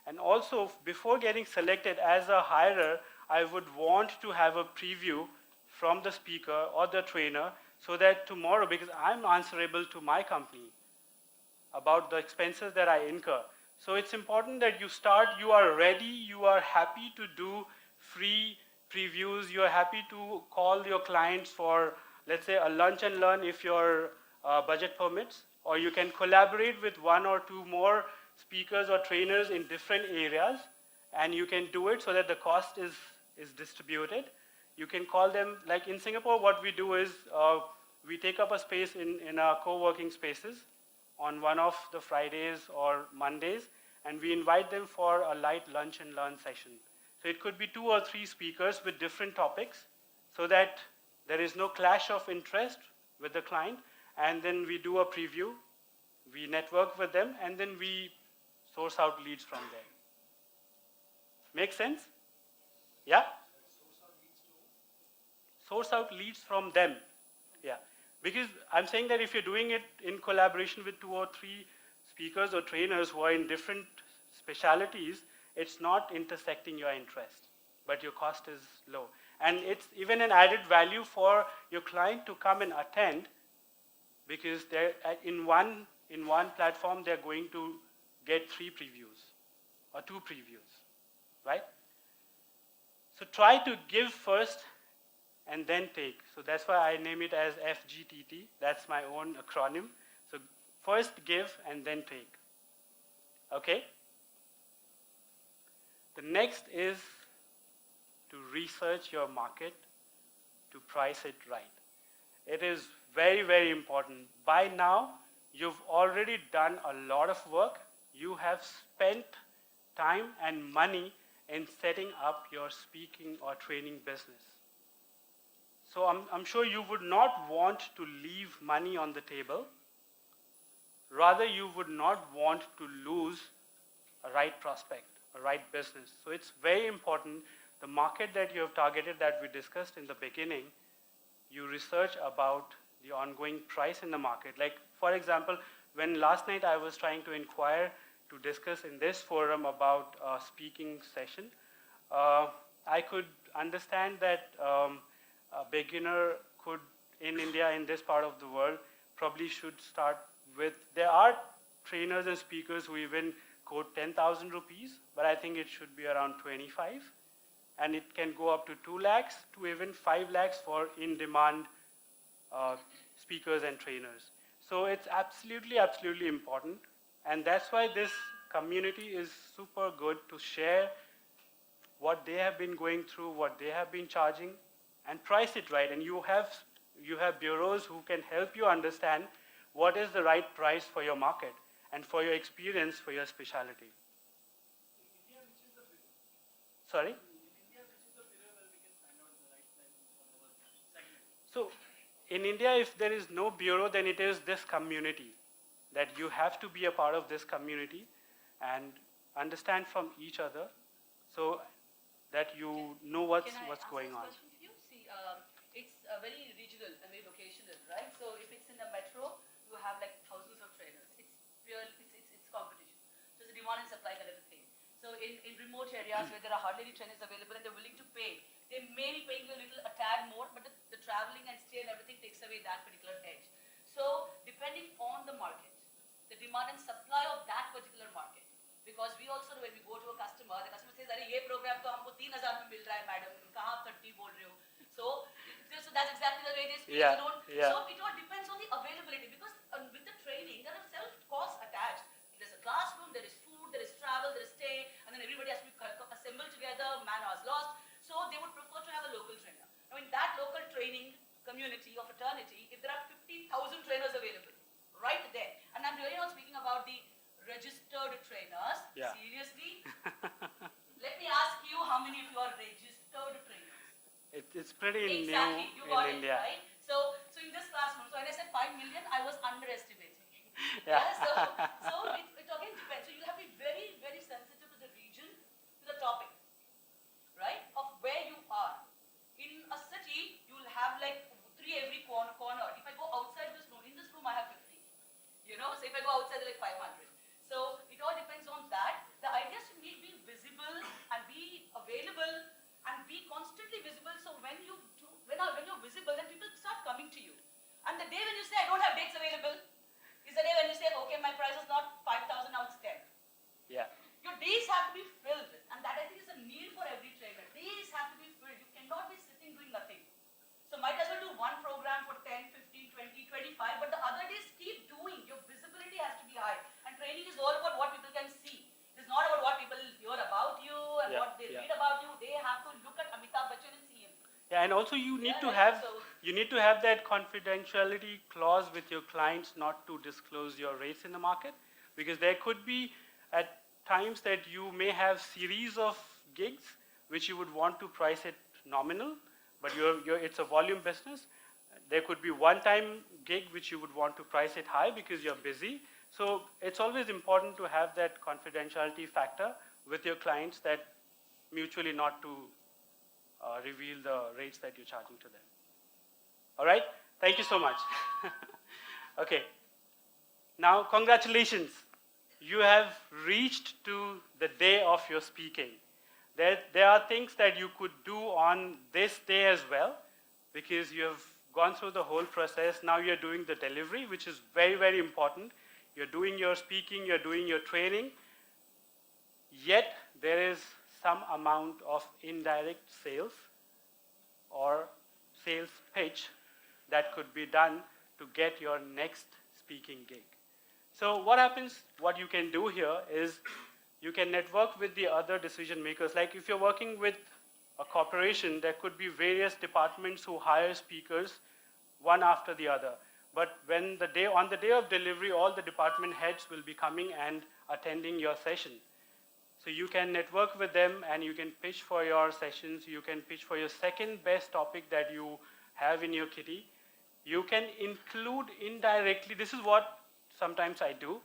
And also, before getting selected as a hirer, I would want to have a preview from the speaker or the trainer so that tomorrow, because I'm answerable to my company about the expenses that I incur. So it's important that you start, you are ready, you are happy to do free previews, you are happy to call your clients for, let's say, a lunch and learn if your budget permits, or you can collaborate with one or two more speakers or trainers in different areas, and you can do it so that the cost is distributed. You can call them, like in Singapore, what we do is we take up a space in our co-working spaces on one of the Fridays or Mondays, and we invite them for a light lunch and learn session. So it could be 2 or 3 speakers with different topics so that there is no clash of interest with the client, and then we do a preview, we network with them, and then we source out leads from there. Make sense? Yeah? Source out leads from them. Yeah. Because I'm saying that if you're doing it in collaboration with 2 or 3 speakers or trainers who are in different specialities, it's not intersecting your interest, but your cost is low. And it's even an added value for your client to come and attend, because they're in one platform they're going to get 3 previews or 2 previews, right? So try to give first and then take. So that's why I name it as FGTT. That's my own acronym. So first give and then take. Okay? The next is to research your market, to price it right. It is very, very important. By now, you've already done a lot of work. You have spent time and money in setting up your speaking or training business. So I'm sure you would not want to leave money on the table. Rather, you would not want to lose a right prospect, a right business. So it's very important, the market that you have targeted that we discussed in the beginning, you research about the ongoing price in the market. Like, for example, when last night I was trying to inquire to discuss in this forum about a speaking session, I could understand that a beginner could, in India, in this part of the world, probably should start with, there are trainers and speakers who even quote 10,000 rupees, but I think it should be around 25. And it can go up to 2 lakhs to even 5 lakhs for in-demand speakers and trainers. So it's absolutely, absolutely important. And that's why this community is super good to share what they have been going through, what they have been charging, and price it right. And you have bureaus who can help you understand what is the right price for your market and for your experience, for your specialty. Sorry? So in India, if there is no bureau, then it is this community, that you have to be a part of this community and understand from each other so that you know what's going on. Can I ask this question to you? See, it's very regional and very locational, right? So if it's in a metro, you have like thousands of trainers. It's pure, it's competition. So it's a demand and supply kind of a thing. So in remote areas where there are hardly any trainers available and they're willing to pay, they may be paying a tad more, but the traveling and stay and everything takes away that particular edge. So depending on the market, the demand and supply of that particular market, because we also know when we go to a customer, the customer says, "Arey, ye program to humko 3,000 mein mil raha hai, madam. Kahan aap 30 bol rahe ho?" So that's exactly the way they speak. Yeah, yeah. So it all depends on the availability, because with the training there are self costs attached. There's a classroom, there is food, there is travel, there is training community or fraternity if there are 15,000 trainers available right there? And I'm really not speaking about the registered trainers. Yeah. Seriously? Let me ask you, how many of you are registered trainers? It's pretty Exactly, you new got in it, India. right? So in this classroom, so when I said 5 million, I was underestimating. Yeah. So it again depends. So you'll have to be very, very sensitive to the region, to the topic, right? Of where you are. In a city, you'll have like 3 every corner. If I go outside this room, in this room I have 50. You know, so if I go outside, they're like 500. So it all depends on that. The idea is to be visible and be available and be constantly visible. So when you're visible, then people start coming to you. And the day when you say, I don't have dates available, is the day when you say, okay, my price is not 5,000, now it's 10. Yeah. Your days have to be filled. And that I think is a need for every trainer. Days have to be filled. You cannot be sitting doing nothing. So might as well do one program for 10, 15, 20, 25, but the other days keep doing. Your visibility has to be high. And training is all about what people can see. It's not about what people hear about you and Yeah, what they yeah. read about you. They have to look at Amitabh Bachchan and see him. Yeah, and also you need Yeah, to right, have so- you need to have that confidentiality clause with your clients not to disclose your rates in the market, because there could be at times that you may have series of gigs which you would want to price it nominal, but it's a volume business. There could be one-time gig which you would want to price it high because you're busy. So it's always important to have that confidentiality factor with your clients, that mutually not to reveal the rates that you're charging to them. All right? Thank you so much. Okay. Now, congratulations. You have reached to the day of your speaking. There are things that you could do on this day as well, because you have gone through the whole process. Now you're doing the delivery, which is very, very important. You're doing your speaking, you're doing your training. Yet, there is some amount of indirect sales or sales pitch that could be done to get your next speaking gig. So what happens, what you can do here is you can network with the other decision makers. Like if you're working with a corporation, there could be various departments who hire speakers one after the other. But on the day of delivery, all the department heads will be coming and attending your session. So you can network with them and you can pitch for your sessions. You can pitch for your second best topic that you have in your kitty. You can include indirectly, this is what sometimes I do.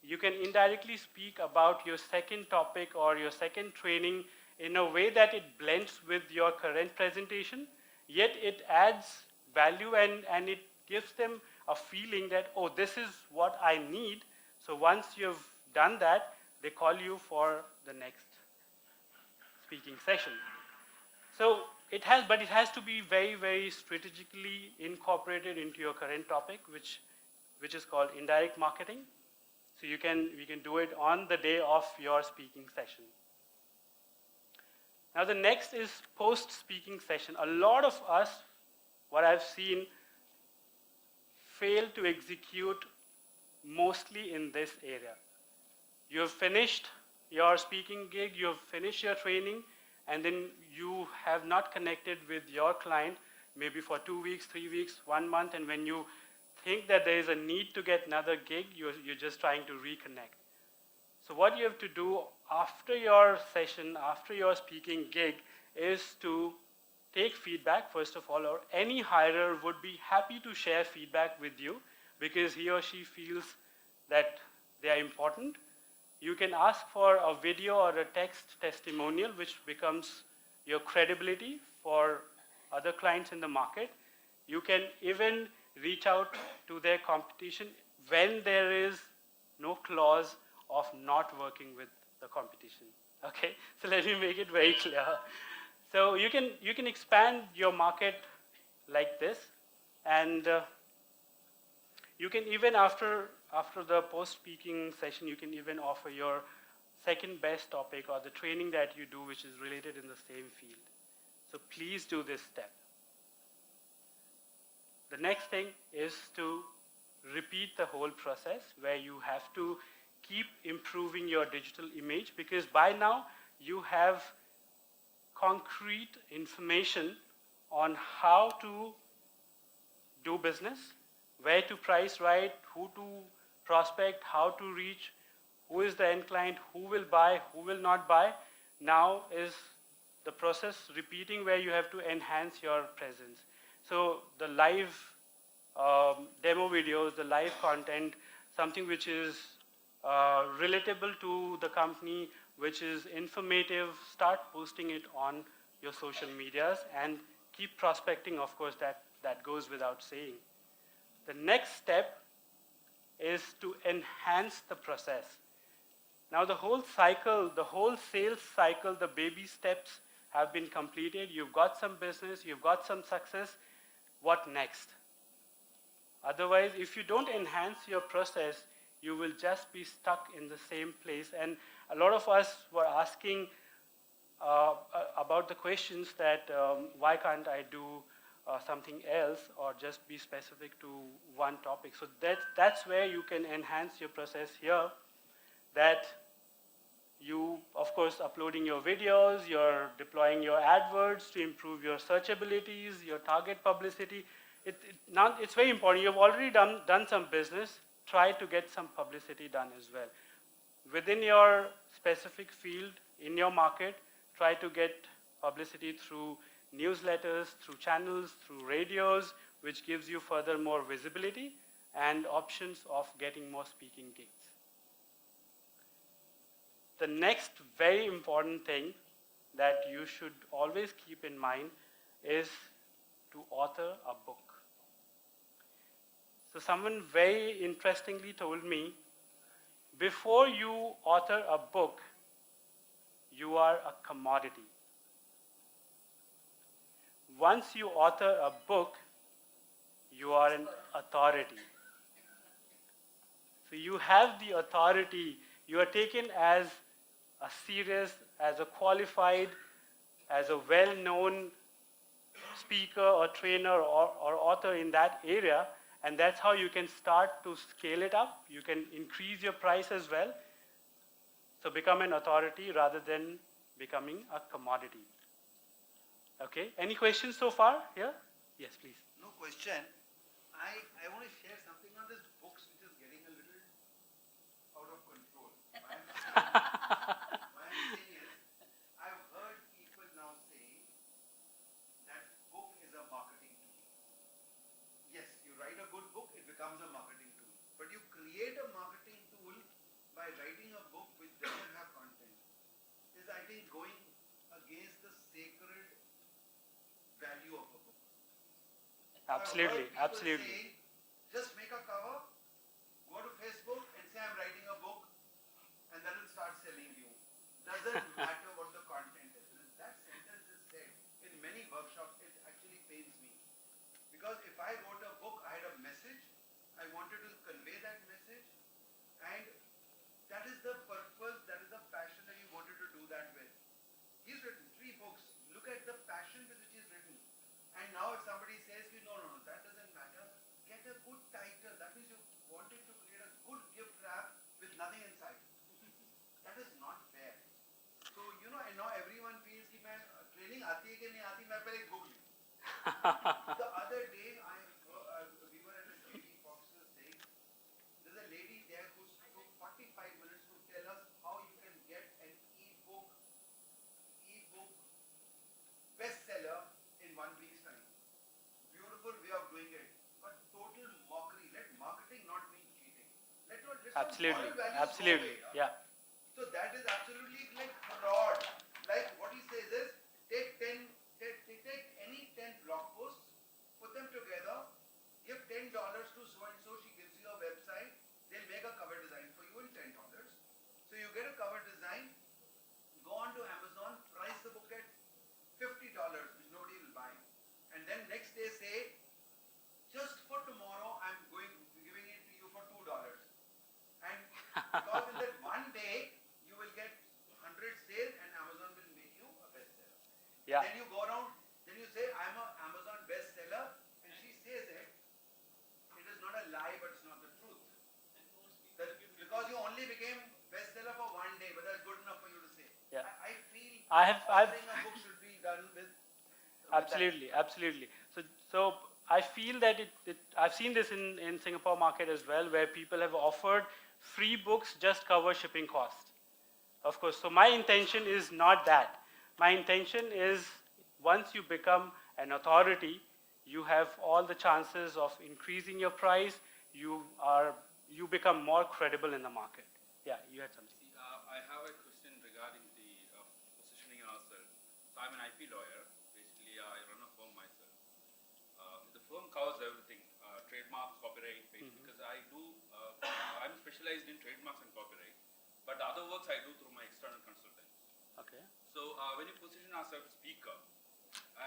You can indirectly speak about your second topic or your second training in a way that it blends with your current presentation, yet it adds value and it gives them a feeling that, oh, this is what I need. So once you've done that, they call you for the next speaking session. So it has to be very, very strategically incorporated into your current topic, which is called indirect marketing. So we can do it on the day of your speaking session. Now the next is post-speaking session. A lot of us, what I've seen, fail to execute mostly in this area. You have finished your speaking gig, you have finished your training, and then you have not connected with your client maybe for 2 weeks, 3 weeks, 1 month, and when you think that there is a need to get another gig, you're just trying to reconnect. So what you have to do after your session, after your speaking gig, is to take feedback, first of all, or any hirer would be happy to share feedback with you because he or she feels that they are important. You can ask for a video or a text testimonial, which becomes your credibility for other clients in the market. You can even reach out to their competition when there is no clause of not working with the competition. Okay, so let me make it very clear. So you can expand your market like this, and you can even after the post-speaking session, you can even offer your second best topic or the training that you do, which is related in the same field. So please do this step. The next thing is to repeat the whole process where you have to keep improving your digital image, because by now you have concrete information on how to do business, where to price right, who to prospect, how to reach, who is the end client, who will buy, who will not buy. Now is the process repeating where you have to enhance your presence. So the live demo videos, the live content, something which is relatable to the company, which is informative, start posting it on your social medias and keep prospecting, of course, that goes without saying. The next step is to enhance the process. Now the whole cycle, the whole sales cycle, the baby steps have been completed. You've got some business, you've got some success. What next? Otherwise, if you don't enhance your process, you will just be stuck in the same place. And a lot of us were asking about the questions that why can't I do something else or just be specific to one topic. So that's where you can enhance your process here, that you, of course, uploading your videos, you're deploying your AdWords to improve your search abilities, your target publicity. Now it's very important. You've already done some business, try to get some publicity done as well. Within your specific field, in your market, try to get publicity through newsletters, through channels, through radios, which gives you further more visibility and options of getting more speaking gigs. The next very important thing that you should always keep in mind is to author a book. So someone very interestingly told me, before you author a book, you are a commodity. Once you author a book, you are an authority. So you have the authority. You are taken as a serious, as a qualified, as a well-known speaker or trainer or author in that area, and that's how you can start to scale it up. You can increase your price as well. So become an authority rather than becoming a commodity. Okay, any questions so far here? Yes, please. No question. I want to share something on this books which is getting a little out of control. Why I'm saying is, I've heard people now saying that book is a marketing tool. Yes, you write a good book, it becomes a marketing tool. But you create a marketing tool by writing a book which doesn't have content. Is, I think, going against the sacred value of a book. Absolutely, I've heard people absolutely. saying, just make a cover, go to Facebook and say I'm writing a book, and that will start selling you. Doesn't matter what the content is. And that sentence is said in many workshops, it actually pains me. Because if I wrote a book, I had a message, I wanted to convey that message, and that is the purpose, that is the passion that he wanted to do that with. He's written 3 books. Look at the passion with which he's written. And now if somebody says, no, that doesn't matter, get a good title. That means you wanted to create a good gift wrap with nothing inside. That is not fair. So, and now everyone feels कि मैं training आती है कि नहीं आती, मैं पहले book लूँ. The other day, we were at a lady Fox's thing. There's a lady there who took 45 minutes to tell us how you can get an e-book bestseller in 1 week's time. Beautiful way of doing it, but total mockery. Let marketing not mean cheating. Let Absolutely, moral values absolutely, go away, yeah. So that is absolutely like fraud. Like what he says is, take any 10 blog posts, put them together, give $10 to so and so. She gives you a website. They'll make a cover design for you in $10. So you get a cover design. Go on to Amazon, price the book at $50, which nobody will buy. And then next day say, just for tomorrow, I'm giving it to you for $2. And because in that one day, you will get 100 sales and Amazon will make you a bestseller. Yeah. Then you go around, then you say, I'm an Amazon bestseller, and she says it. It is not a lie, but it's not the truth. Because you only became bestseller for one day, but that's good enough for you to say. Yeah. I feel I've authoring a book should be done with Absolutely, absolutely. So I feel that I've seen this in Singapore market as well, where people have offered free books just cover shipping costs. Of course, so my intention is not that. My intention is once you become an authority, you have all the chances of increasing your price. You become more credible in the market. Yeah, you had something. See, I have a question regarding the positioning ourselves. So I'm an IP lawyer. Basically, I run a firm myself. The firm covers everything, trademarks, copyright, because I'm specialized in trademarks and copyright, but the other works I do through my external consultants. Okay. So when you position ourselves speaker,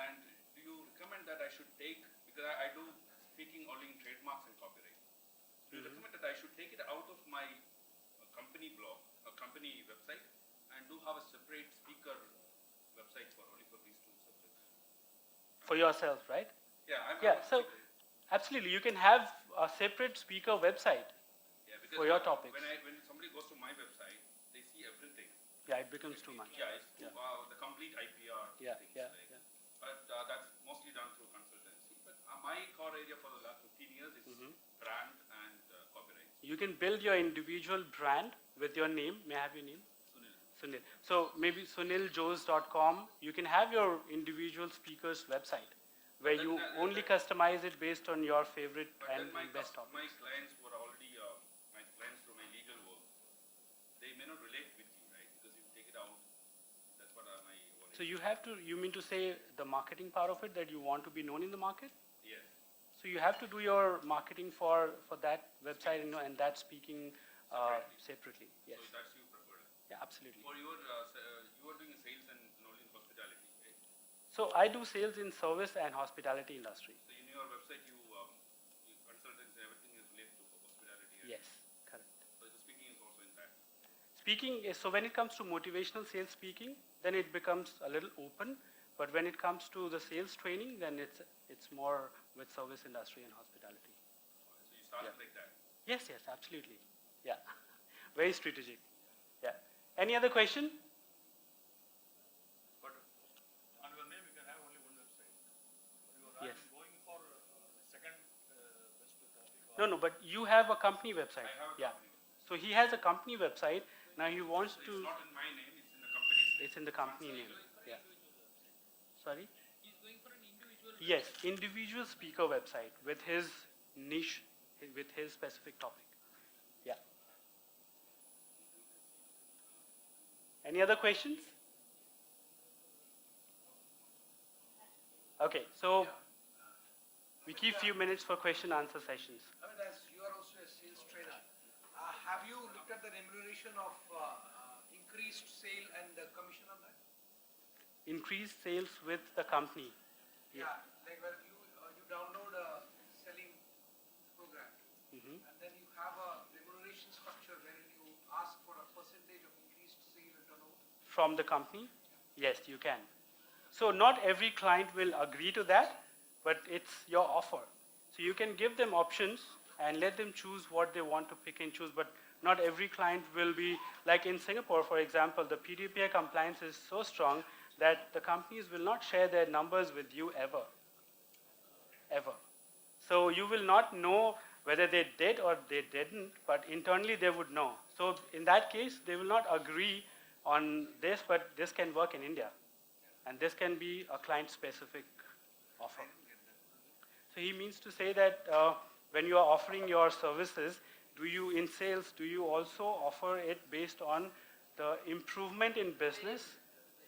and do you recommend that I should take, because I do speaking only in trademarks and copyright, do you recommend that I should take it out of my company blog, company website, and do have a separate speaker website for only for these two subjects? For yourself, right? Yeah, Yeah, so absolutely, you can have a separate speaker website because for your topics. when somebody goes to my website, they see everything. Yeah, it becomes too much. Yeah, it's the complete IPR Yeah, things. yeah, Like, yeah. But that's mostly done through consultancy. But my core area for the last 15 years is brand and copyright. You can build your individual brand with your name. May I have your name? Sunil. Sunil. So maybe suniljose.com, you can have your individual speaker's website where you only customize it based on your favorite But and then my best topics. my clients were already my clients through my legal work. They may not relate with you, right? Because you take it out. That's what my worry. So you mean to say the marketing part of it, that you want to be known in the market? Yes. So you have to do your marketing for that website and that speaking separately. Yes. So that's you preferred. Yeah, absolutely. For you are doing sales and only in hospitality, right? So I do sales in service and hospitality industry. So in your website, you consultants, everything is related to hospitality. Right? Yes, correct. So the speaking is also in that. Speaking is, so when it comes to motivational sales speaking, then it becomes a little open. But when it comes to the sales training, then it's more with service industry and hospitality. So you started like that. Yes, yes, absolutely. Yeah, very strategic. Yeah. Any other question? But on your name, you can have only one website. But you are Yes. going for second best topic. No, but you have a company website. I have a Yeah. company. So he has a company website. Now he wants So to. it's not in my name, it's in the company's name. It's in the company name. Yeah. Sorry. He's going for an individual. Yes, individual speaker website with his niche, with his specific topic. Yeah. Any other questions? Okay, so we keep few minutes for question answer sessions. Amit, as you are also a sales trainer, have you looked at the remuneration of increased sale and commission on that? Increase sales with the company. Yeah, like when you download a selling program, and then you have a remuneration structure wherein you ask for a percentage of increased sale and turnover. From the company? Yes, you can. So not every client will agree to that, but it's your offer. So you can give them options and let them choose what they want to pick and choose, but not every client will be, like in Singapore, for example, the PDPI compliance is so strong that the companies will not share their numbers with you ever. Ever. So you will not know whether they did or they didn't, but internally they would know. So in that case, they will not agree on this, but this can work in India. And this can be a client-specific offer. So he means to say that when you are offering your services, in sales, do you also offer it based on the improvement in business?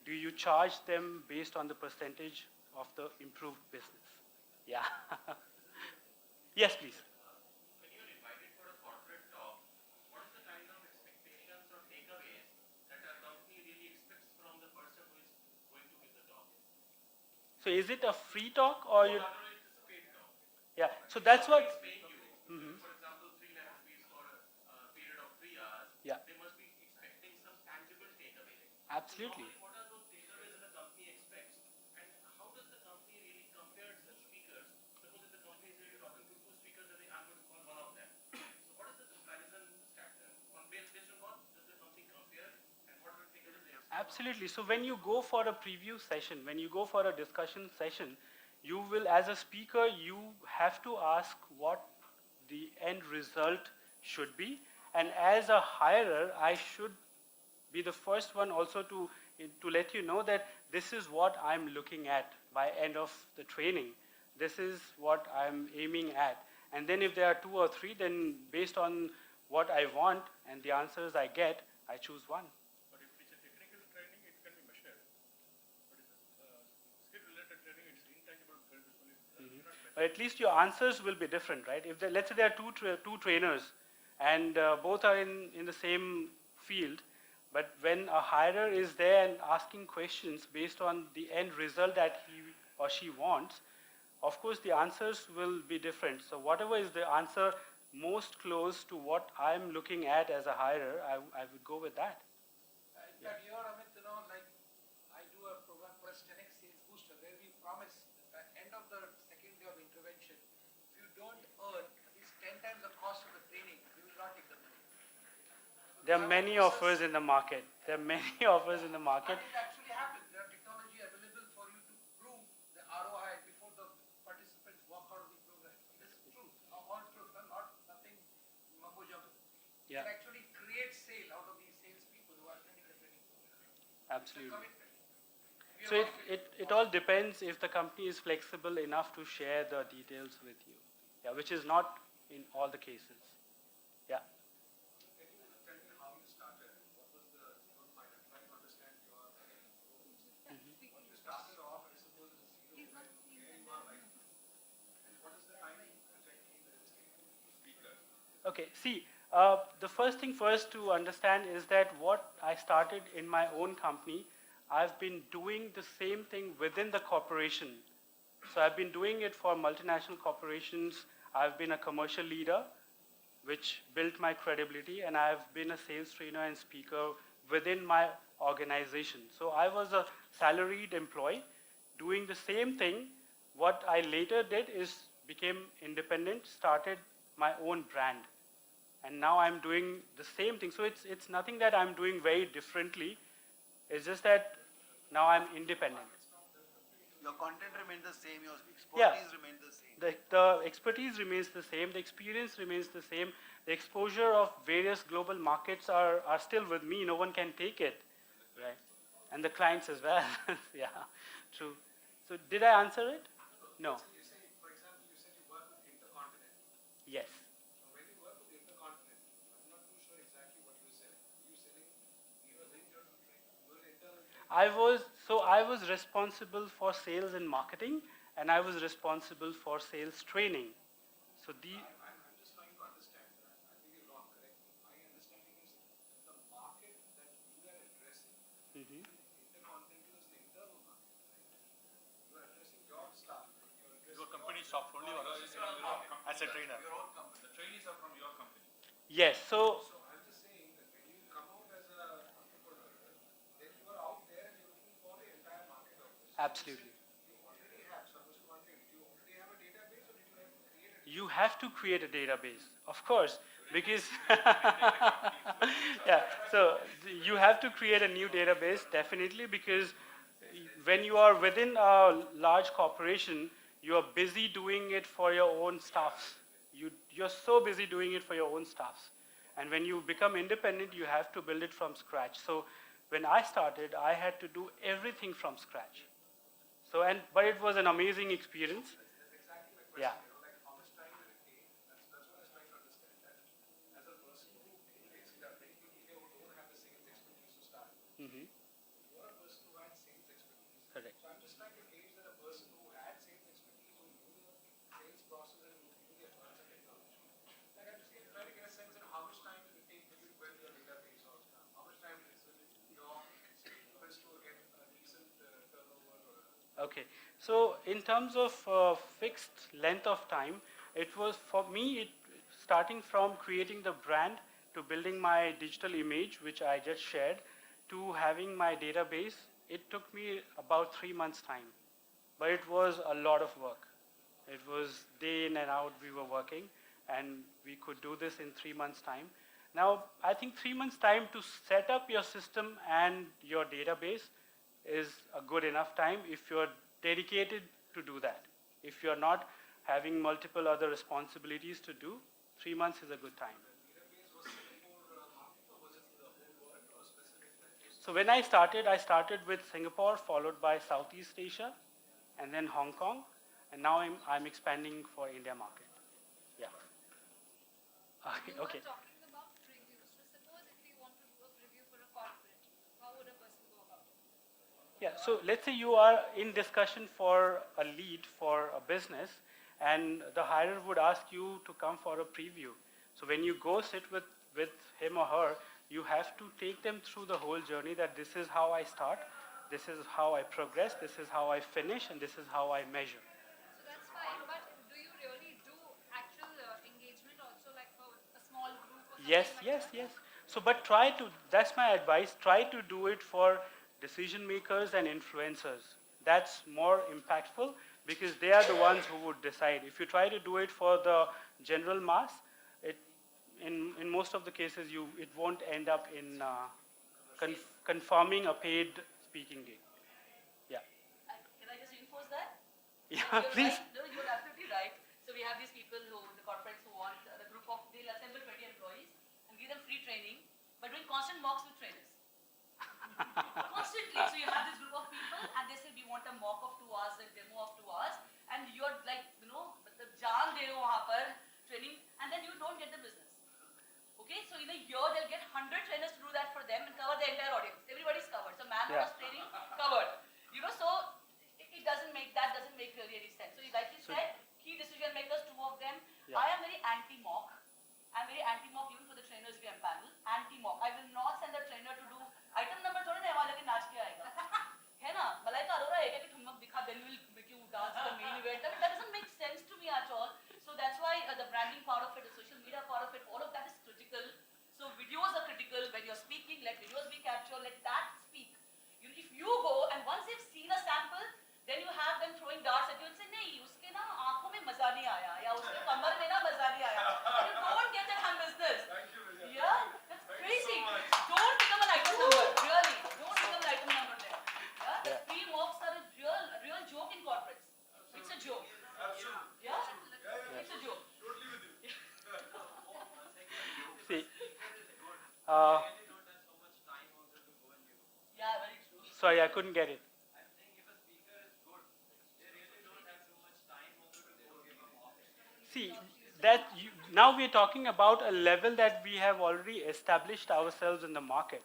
Do you charge them based on the percentage of the improved business? Yeah. Yes, please. When you are invited for a corporate talk, what is the kind of expectations or takeaways that a company really expects from the person who is going to give the talk? So is it a free talk or you? Rather, it's a paid talk. Yeah. So that's what. It's paying you, for example, 3 lakh rupees for a period of 3 hours. Yeah. They must be expecting some tangible takeaways. Absolutely. Normally, what are those takeaways that a company expects? And how does the company really compare such speakers? Suppose if the company is really talking to 2 speakers and I'm going to call one of them. So what is the comparison factor? Based on what does the company compare and what are the takeaways they expect? Absolutely. So when you go for a preview session, when you go for a discussion session, you will, as a speaker, you have to ask what the end result should be. And as a hirer, I should be the first one also to let you know that this is what I'm looking at by end of the training. This is what I'm aiming at. And then if there are two or three, then based on what I want and the answers I get, I choose one. But if it's a technical training, it can be measured. But if it's skill-related training, it's intangible because it's only cannot measure. But at least your answers will be different, right? If let's say there are two trainers and both are in the same field, but when a hirer is there and asking questions based on the end result that he or she wants, of course the answers will be different. So whatever is the answer most close to what I'm looking at as a hirer, I would go with that. In fact, here, Amit, like I do a program for a 10x sales booster where we promise at the end of the second day of intervention, if you don't earn at least 10 times the cost of the training, you will not take the money. There are many offers in the market. There are many offers in the market. And it actually happens. There are technology available for you to prove the ROI before the participants walk out of the program. This is true, all true, not nothing mumbo jumbo. You Yeah, can actually create sale out of these salespeople who are attending the training program. It's a absolutely. commitment. We So are it all depends if the company is flexible enough to share the details with you. Yeah, which is not in all the cases. Yeah. Can you tell me how you started? What was the point? I'm trying to understand your when you started off, I suppose it's a zero where you are right. And what is the timing exactly that is taken to speaker? Okay, see, the first thing first to understand is that what I started in my own company, I've been doing the same thing within the corporation. So I've been doing it for multinational corporations. I've been a commercial leader, which built my credibility, and I've been a sales trainer and speaker within my organization. So I was a salaried employee doing the same thing. What I later did is became independent, started my own brand. And now I'm doing the same thing. So it's nothing that I'm doing very differently. It's just that now I'm independent. Your content remains the same, your Yeah. expertise remains the same. The expertise remains the same, the experience remains the same, the exposure of various global markets are still with me, no one can take it, right? And the clients as well, yeah, true. So did I answer it? No. You say, for example, you said you work with Intercontinent. Yes. Now, when you work with Intercontinent, I'm not too sure exactly what you were selling. You selling, you were internal training. You were internal training. I was responsible for sales and marketing, and I was responsible for sales training. So I'm just trying to understand. I think you're wrong, correct me. My understanding is the market that you are addressing, Mhm. Intercontinental is the internal market, right? You are addressing your staff. You are addressing Your company stops only one as a trainer. your own company. The trainees are from your company. Yes, so So I'm just saying that when you come out as an entrepreneur, then you are out there and you're looking for the entire market of this. absolutely. You already have, so I was wondering, did you already have a database or did you have to create it? You have to create a database, of course, because yeah. So you have to create a new database definitely because when you are within a large corporation, you are busy doing it for your own staffs. You're so busy doing it for your own staffs, and when you become independent, you have to build it from scratch. So when I started, I had to do everything from scratch. So but it was an amazing experience. Yeah. Like how much time will it take? That's what I was trying to understand. That as a person who, anyways, there are many people here who don't have the sales expertise to start. Hmm. You are a person who had sales expertise. Correct. So I'm just trying to gauge that a person who had sales expertise, who knew the sales process and who knew the advanced technology. Like I'm just trying to get a sense of how much time will it take for you to build your database or how much time will your salesperson to get a decent turnover or Okay. So in terms of fixed length of time, it was for me starting from creating the brand to building my digital image, which I just shared, to having my database. It took me about 3 months' time, but it was a lot of work. It was day in and out we were working, and we could do this in 3 months' time. Now, I think 3 months time to set up your system and your database is a good enough time if you're dedicated to do that. If you're not having multiple other responsibilities to do, 3 months is a good time. So when I started with Singapore, followed by Southeast Asia, and then Hong Kong, and now I'm expanding for India market. Yeah. You Okay. were talking about reviews. So suppose if we want to do a review for a corporate, how would a person go about it? Yeah, so let's say you are in discussion for a lead for a business, and the hirer would ask you to come for a preview. So when you go sit with him or her, you have to take them through the whole journey that this is how I start, this is how I progress, this is how I finish, and this is how I measure. So that's fine, but do you really do actual engagement also, like for a small group or something Yes, like yes, that? yes. So, but that's my advice, try to do it for decision makers and influencers. That's more impactful because they are the ones who would decide. If you try to do it for the general mass, it, in most of the cases, it won't end up in confirming a paid speaking gig. Yeah. Can I just reinforce that? Yeah, You're please. right. No, you're absolutely right. So we have these people the corporates who want the group of, they'll assemble 20 employees and give them free training, but doing constant mocks with trainers. Constantly. So you have this group of people and they say, we want a mock of 2 hours, a demo of 2 hours, and you're like, the jaan de rahe ho wahan par, training, and then you don't get the business. Okay, so in a year they'll get 100 trainers to do that for them and cover the entire audience. Everybody's covered. So manhours training covered. So that doesn't make really any sense. So like you said, key decision makers, 2 of them. Yeah. I am very anti-mock. I'm very anti-mock even for the trainers we empanel. Anti-mock. I will not send a trainer to do item number थोड़ी ना वाले के नाच के आएगा. है ना? मलाइका अरोरा एक एक ठुमक दिखा, then we will make you dance to the main event. I mean, that doesn't make sense to me at all. So that's why the branding part of it, the social media part of it, all of that is critical. So videos are critical. When you're speaking, let videos be captured, let that speak. If you go and once they've seen a sample, then you have them throwing darts at you and say, नहीं, उसके ना आँखों में मजा नहीं आया, या उसके कमर में ना मजा नहीं आया. And you don't get that hand business. Yeah, that's crazy. Don't become an item number, really. Don't become an item number there. Yeah, the free mocks are a real joke in corporates. It's a joke. Yeah, it's a joke. See, Yeah, very true. sorry, I couldn't get it. I'm saying if a speaker is good, they really don't have too much time also to go give a mock. See, now we're talking about a level that we have already established ourselves in the market.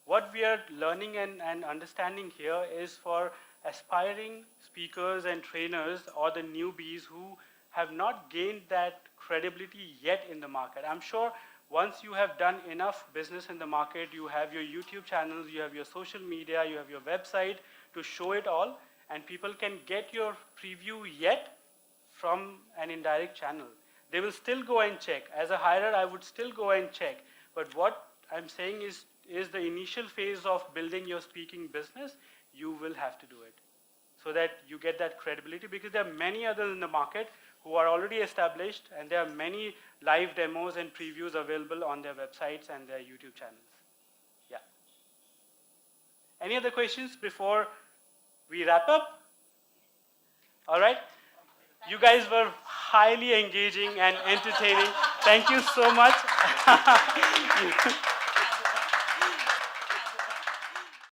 What we are learning and understanding here is for aspiring speakers and trainers or the newbies who have not gained that credibility yet in the market. I'm sure once you have done enough business in the market, you have your YouTube channels, you have your social media, you have your website to show it all, and people can get your preview yet from an indirect channel. They will still go and check. As a hirer, I would still go and check. But what I'm saying is the initial phase of building your speaking business, you will have to do it so that you get that credibility, because there are many others in the market who are already established, and there are many live demos and previews available on their websites and their YouTube channels. Yeah. Any other questions before we wrap up? All right. You guys were highly engaging and entertaining. Thank you so much.